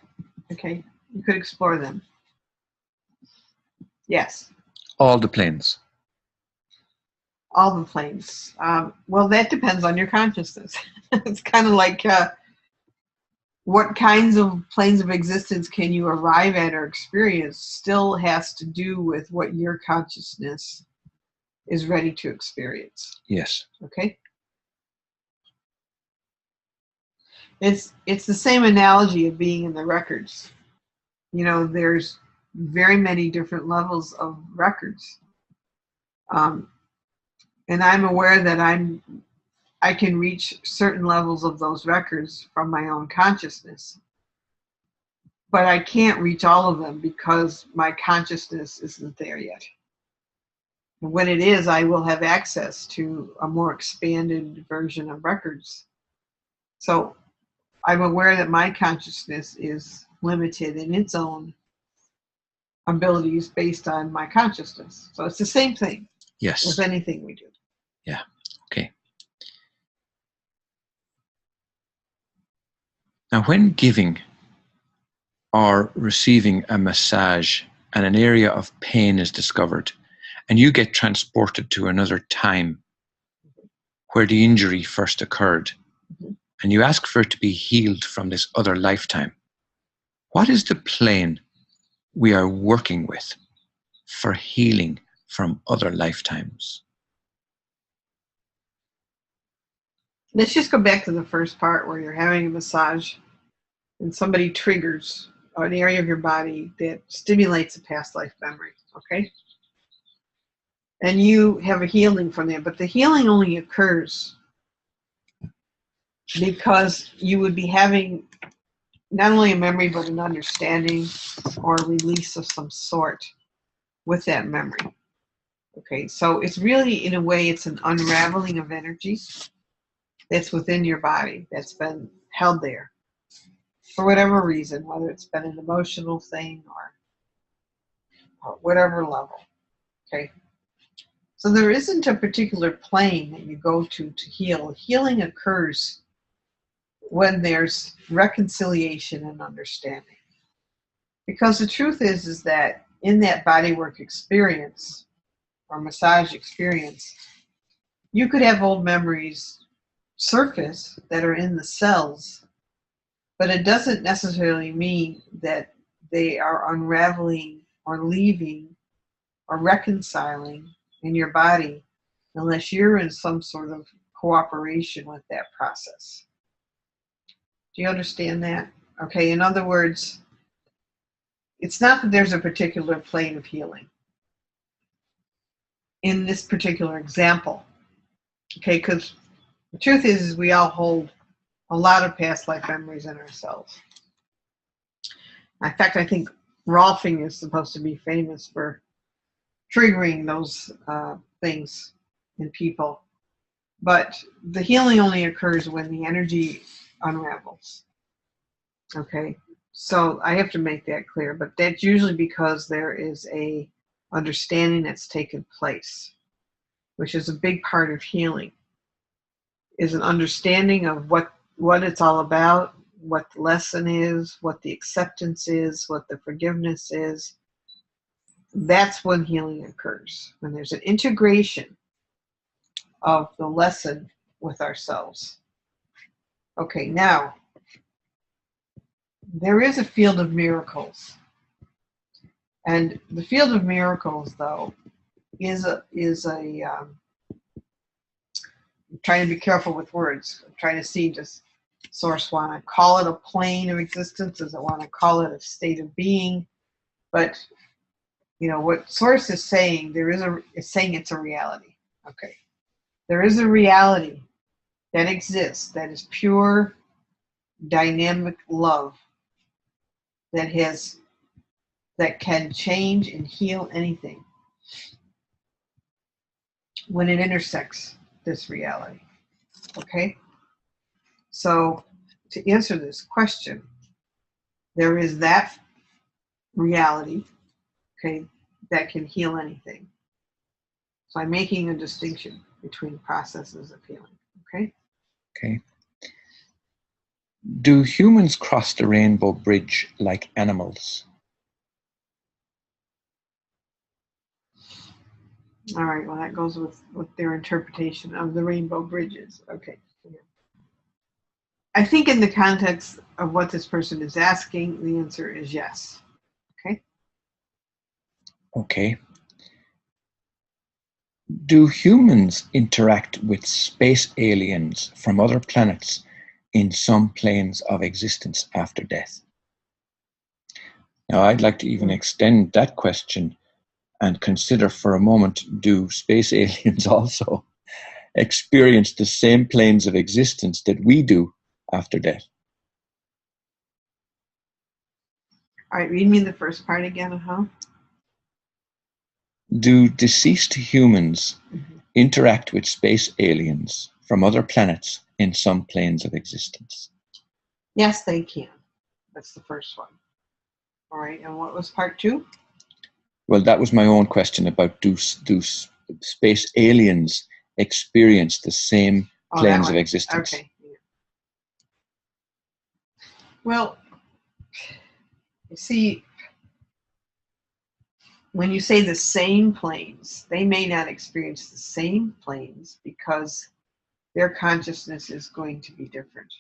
Okay. You could explore them. Yes. All the planes. All the planes. Well, that depends on your consciousness. It's kind of like what kinds of planes of existence can you arrive at or experience still has to do with what your consciousness is ready to experience. Yes. Okay? It's the same analogy of being in the records. You know, there's very many different levels of records. And I'm aware that I can reach certain levels of those records from my own consciousness. But I can't reach all of them because my consciousness isn't there yet. And when it is, I will have access to a more expanded version of records. So I'm aware that my consciousness is limited in its own abilities based on my consciousness. So it's the same thing. Yes. With anything we do. Yeah. Okay. Now, when giving or receiving a massage and an area of pain is discovered, and you get transported to another time where the injury first occurred, and you ask for it to be healed from this other lifetime, what is the plane we are working with for healing from other lifetimes? Let's just go back to the first part where you're having a massage and somebody triggers an area of your body that stimulates a past life memory, okay? And you have a healing from that, but the healing only occurs because you would be having not only a memory, but an understanding or a release of some sort with that memory. Okay, so it's really, in a way, it's an unraveling of energy that's within your body that's been held there for whatever reason, whether it's been an emotional thing or whatever level. Okay, so there isn't a particular plane that you go to heal. Healing occurs when there's reconciliation and understanding. Because the truth is that in that bodywork experience or massage experience, you could have old memories surface that are in the cells, but it doesn't necessarily mean that they are unraveling or leaving or reconciling in your body unless you're in some sort of cooperation with that process. Do you understand that? Okay, in other words, it's not that there's a particular plane of healing in this particular example. Okay, because the truth is we all hold a lot of past life memories in ourselves. In fact, I think Rolfing is supposed to be famous for triggering those things in people. But the healing only occurs when the energy unravels. Okay, so I have to make that clear, but that's usually because there is a understanding that's taken place, which is a big part of healing, is an understanding of what it's all about, what the lesson is, what the acceptance is, what the forgiveness is. That's when healing occurs, when there's an integration of the lesson with ourselves. Okay, now, there is a field of miracles. And the field of miracles, though, is a I'm trying to be careful with words. I'm trying to see, does Source want to call it a plane of existence? Does it want to call it a state of being? But, you know, what Source is saying, is saying it's a reality. Okay. There is a reality that exists that is pure, dynamic love that can change and heal anything when it intersects this reality. Okay? So to answer this question, there is that reality, okay, that can heal anything. So I'm making a distinction between processes of healing. Okay? Okay. Do humans cross the rainbow bridge like animals? All right, well, that goes with their interpretation of the rainbow bridges. Okay. Yeah. I think in the context of what this person is asking, the answer is yes. Okay. Okay. Do humans interact with space aliens from other planets in some planes of existence after death? Now, I'd like to even extend that question and consider for a moment, do space aliens also experience the same planes of existence that we do after death? All right, read me the first part again, Do deceased humans interact with space aliens from other planets in some planes of existence? Yes, they can. That's the first one. All right, and what was part two? Well, that was my own question about do space aliens experience the same planes of existence? Okay. Yeah. Well, you see, when you say the same planes, they may not experience the same planes because their consciousness is going to be different.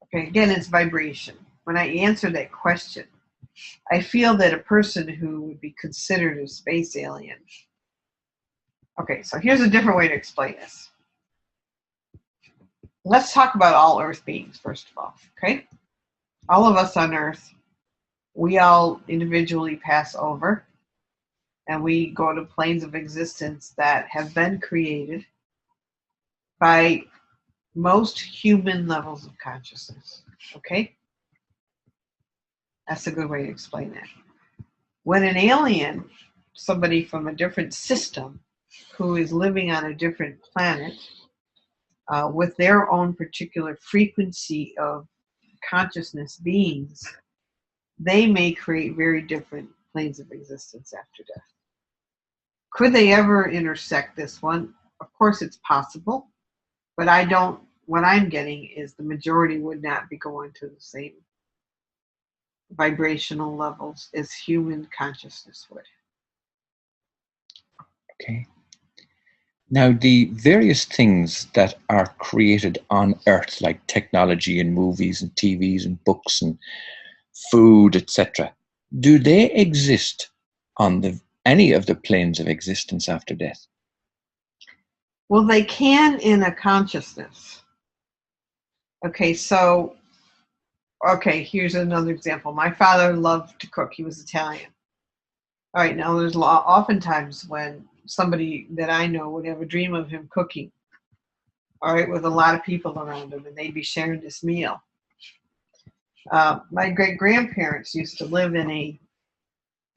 Okay, again, it's vibration. When I answer that question, I feel that a person who would be considered a space alien. Okay, so here's a different way to explain this. Let's talk about all Earth beings, first of all, okay? All of us on Earth, we all individually pass over, and we go to planes of existence that have been created by most human levels of consciousness, okay? That's a good way to explain that. When an alien, somebody from a different system who is living on a different planet with their own particular frequency of consciousness beings, they may create very different planes of existence after death. Could they ever intersect this one? Of course it's possible, but what I'm getting is the majority would not be going to the same vibrational levels as human consciousness would. Okay. Now, the various things that are created on Earth, like technology and movies and TVs and books and food, etc., do they exist on any of the planes of existence after death? Well, they can in a consciousness. Okay, so Okay, here's another example. My father loved to cook. He was Italian. All right, now there's oftentimes when somebody that I know would have a dream of him cooking, all right, with a lot of people around him, and they'd be sharing this meal. My great-grandparents used to live in a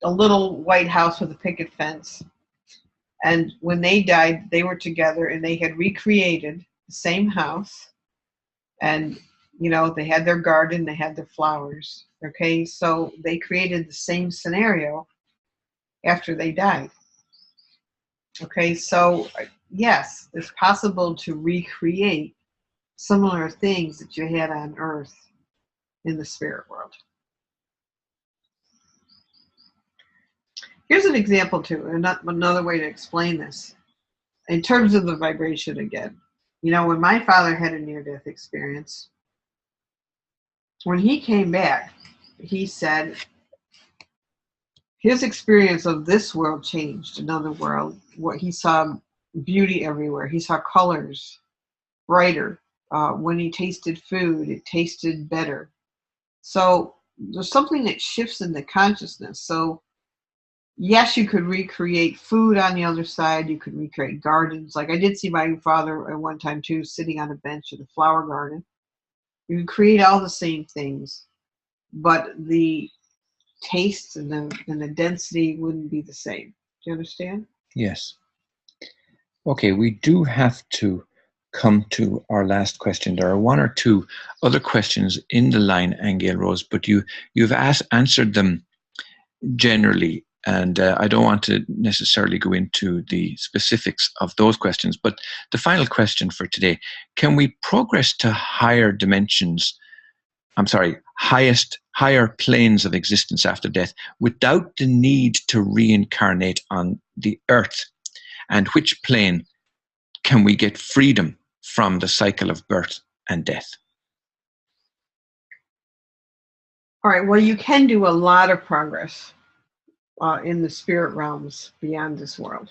little white house with a picket fence. And when they died, they were together and they had recreated the same house. And, you know, they had their garden, they had their flowers. Okay, so they created the same scenario after they died. Okay, so yes, it's possible to recreate similar things that you had on earth in the spirit world. Here's an example too, and another way to explain this. In terms of the vibration again, you know, when my father had a near-death experience, when he came back, he said his experience of this world changed. Another world, what he saw beauty everywhere. He saw colors brighter. When he tasted food, it tasted better. So there's something that shifts in the consciousness. So yes, you could recreate food on the other side. You could recreate gardens. Like I did see my father at one time too, sitting on a bench in a flower garden. You can create all the same things, but the taste and the density wouldn't be the same. Do you understand? Yes. Okay, we do have to come to our last question. There are one or two other questions in the line, Aingeal Rose, but you've answered them generally, and I don't want to necessarily go into the specifics of those questions. But the final question for today: can we progress to higher dimensions? Higher planes of existence after death without the need to reincarnate on the earth? And which plane can we get freedom from the cycle of birth and death? All right, well, you can do a lot of progress in the spirit realms beyond this world.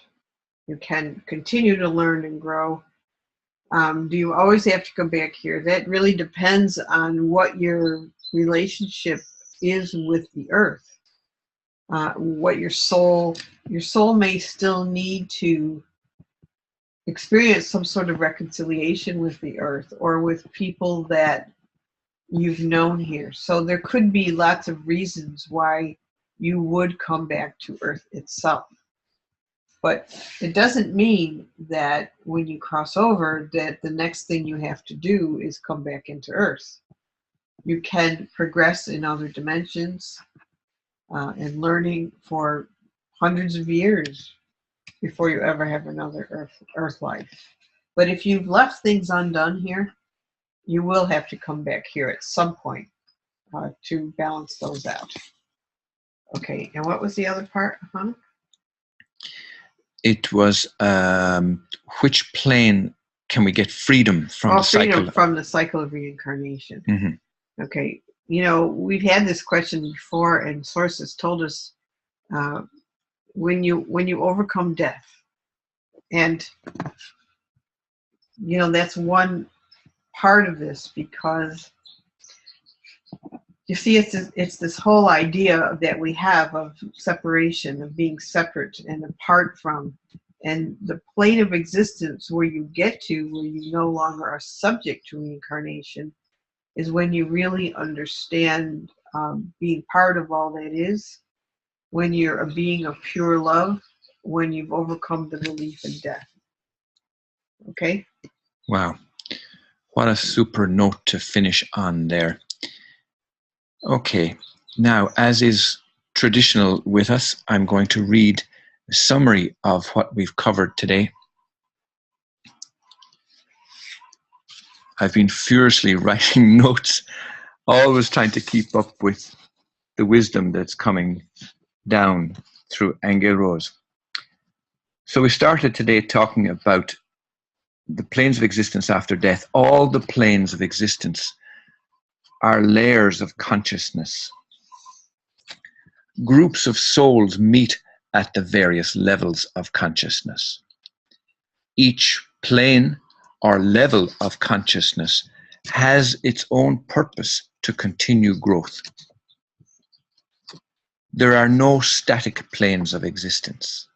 You can continue to learn and grow. Do you always have to come back here? That really depends on what your relationship is with the earth. What your soul may still need to experience some sort of reconciliation with the earth or with people that you've known here. So there could be lots of reasons why you would come back to earth itself. But it doesn't mean that when you cross over that the next thing you have to do is come back into earth. You can progress in other dimensions and learning for hundreds of years before you ever have another earth life. But if you've left things undone here, you will have to come back here at some point to balance those out. Okay, and what was the other part, Ahonu? It was which plane can we get freedom from the cycle? Freedom from the cycle of reincarnation. Mm-hmm. Okay, you know, we've had this question before, and sources told us when you overcome death, and you know that's one part of this, because you see it's this whole idea that we have of separation, of being separate and apart from, and the plane of existence where you get to, where you no longer are subject to reincarnation, is when you really understand being part of all that is, when you're a being of pure love, when you've overcome the belief in death. Okay? Wow. What a super note to finish on there. Okay, now, as is traditional with us, I'm going to read a summary of what we've covered today. I've been furiously writing notes, always trying to keep up with the wisdom that's coming down through Aingeal Rose. So we started today talking about the planes of existence after death. All the planes of existence are layers of consciousness. Groups of souls meet at the various levels of consciousness. Each plane or level of consciousness has its own purpose to continue growth. There are no static planes of existence.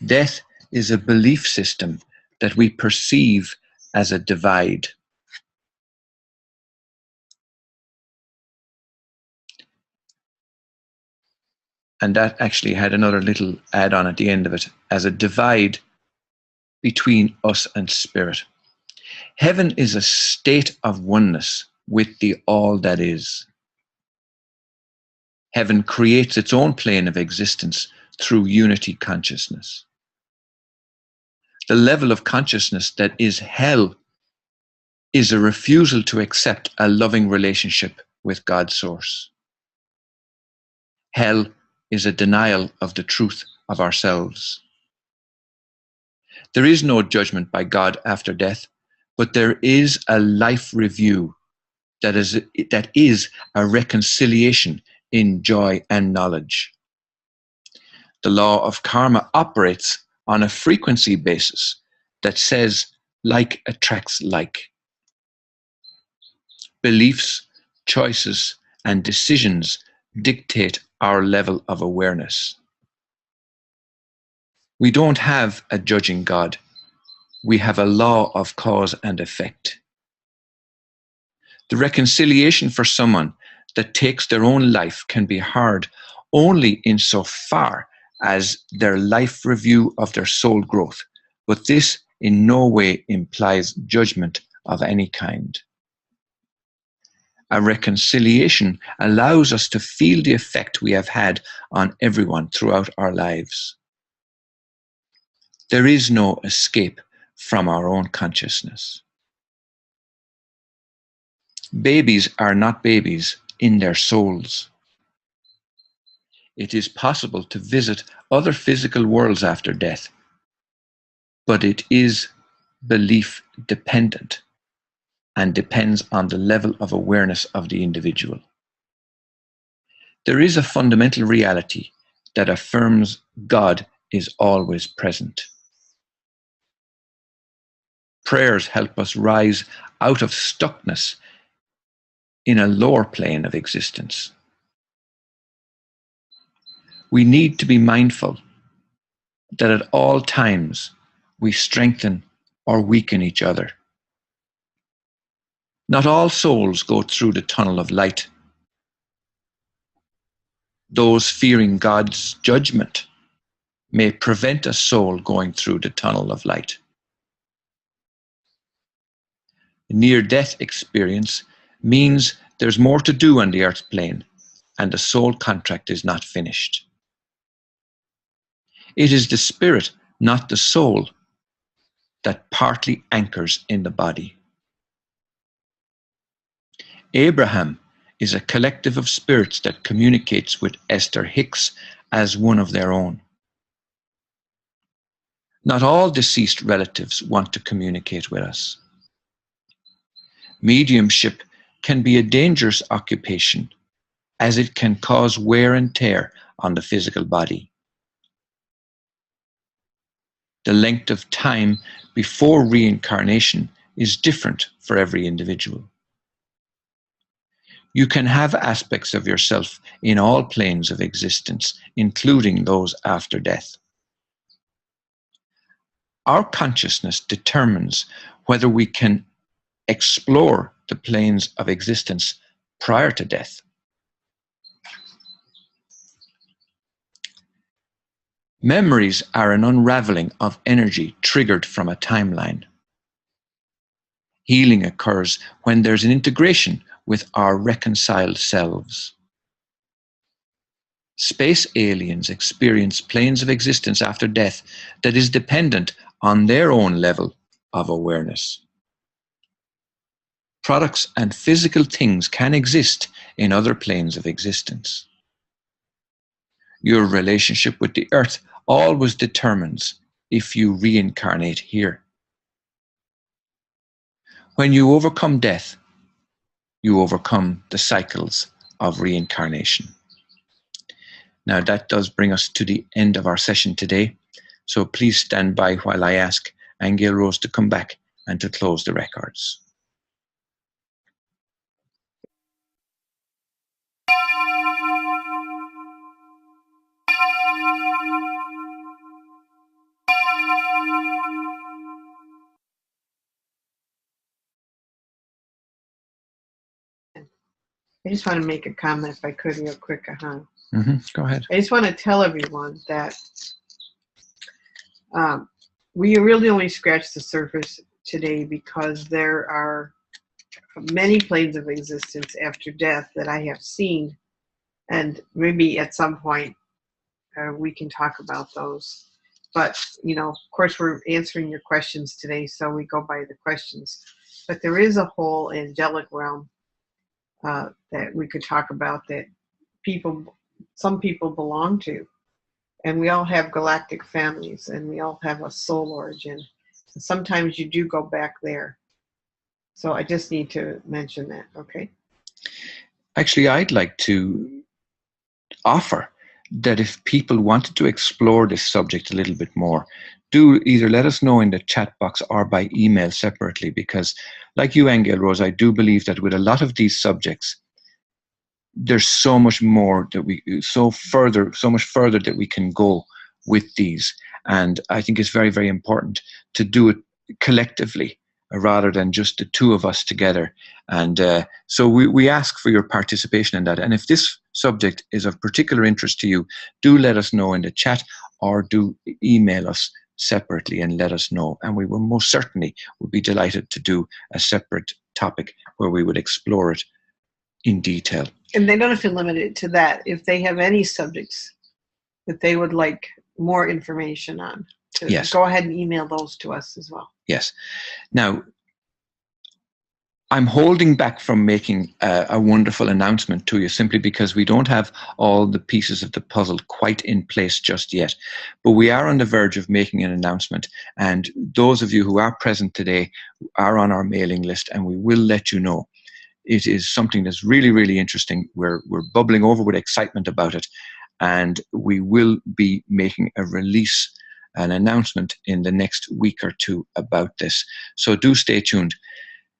Death is a belief system that we perceive as a divide. And that actually had another little add-on at the end of it, as a divide between us and spirit. Heaven is a state of oneness with the all that is. Heaven creates its own plane of existence through unity consciousness. The level of consciousness that is hell is a refusal to accept a loving relationship with God's source. Hell is a denial of the truth of ourselves. There is no judgment by God after death, but there is a life review that is a reconciliation in joy and knowledge. The law of karma operates on a frequency basis that says like attracts like. Beliefs, choices, and decisions dictate our level of awareness. We don't have a judging God. We have a law of cause and effect. The reconciliation for someone that takes their own life can be hard only insofar as their life review of their soul growth, but this in no way implies judgment of any kind. A reconciliation allows us to feel the effect we have had on everyone throughout our lives. There is no escape from our own consciousness. Babies are not babies in their souls. It is possible to visit other physical worlds after death, but it is belief dependent and depends on the level of awareness of the individual. There is a fundamental reality that affirms God is always present. Prayers help us rise out of stuckness in a lower plane of existence. We need to be mindful that at all times we strengthen or weaken each other. Not all souls go through the tunnel of light. Those fearing God's judgment may prevent a soul going through the tunnel of light. Near-death experience means there's more to do on the earth plane, and the soul contract is not finished. It is the spirit, not the soul, that partly anchors in the body. Abraham is a collective of spirits that communicates with Esther Hicks as one of their own. Not all deceased relatives want to communicate with us. Mediumship can be a dangerous occupation, as it can cause wear and tear on the physical body. The length of time before reincarnation is different for every individual. You can have aspects of yourself in all planes of existence, including those after death. Our consciousness determines whether we can explore the planes of existence prior to death. Memories are an unraveling of energy triggered from a timeline. Healing occurs when there's an integration with our reconciled selves. Space aliens experience planes of existence after death that is dependent on their own level of awareness. Products and physical things can exist in other planes of existence. Your relationship with the earth always determines if you reincarnate here. When you overcome death, you overcome the cycles of reincarnation. Now that does bring us to the end of our session today, so please stand by while I ask Aingeal Rose to come back and to close the records. I just want to make a comment, if I could, real quick, Ahonu. Go ahead. I just want to tell everyone that we really only scratched the surface today, because there are many planes of existence after death that I have seen, and maybe at some point we can talk about those. But, of course, we're answering your questions today, so we go by the questions. But there is a whole angelic realm that we could talk about, that some people belong to. And we all have galactic families, and we all have a soul origin. Sometimes you do go back there. So I just need to mention that, okay? Actually, I'd like to offer that if people wanted to explore this subject a little bit more, do either let us know in the chat box or by email separately, because like you, Aingeal Rose, I do believe that with a lot of these subjects, there's so much more that so much further that we can go with these. And I think it's very, very important to do it collectively rather than just the two of us together. And so we ask for your participation in that. And if this subject is of particular interest to you, do let us know in the chat, or do email us separately and let us know. And we will most certainly would be delighted to do a separate topic where we would explore it in detail. And they don't have to limit it to that. If they have any subjects that they would like more information on, yes, go ahead and email those to us as well. Yes. Now, I'm holding back from making a wonderful announcement to you, simply because we don't have all the pieces of the puzzle quite in place just yet. But we are on the verge of making an announcement. And those of you who are present today are on our mailing list, and we will let you know. It is something that's really, really interesting. We're bubbling over with excitement about it. And we will be making a release, an announcement in the next week or two about this. So do stay tuned.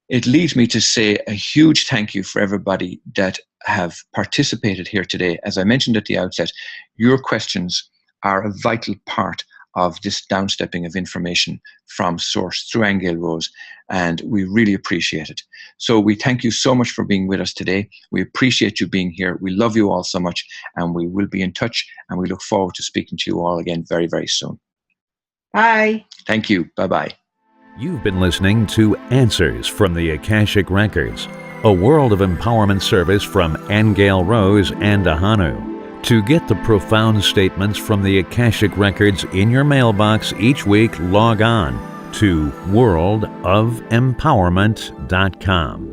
It leads me to say a huge thank you for everybody that have participated here today. As I mentioned at the outset, your questions are a vital part of this downstepping of information from source through Aingeal Rose, and we really appreciate it. So we thank you so much for being with us today. We appreciate you being here. We love you all so much, and we will be in touch, and we look forward to speaking to you all again very, very soon. Bye. Thank you. Bye-bye. You've been listening to Answers from the Akashic Records, a world of empowerment service from Aingeal Rose and Ahonu. To get the profound statements from the Akashic Records in your mailbox each week, log on to worldofempowerment.com.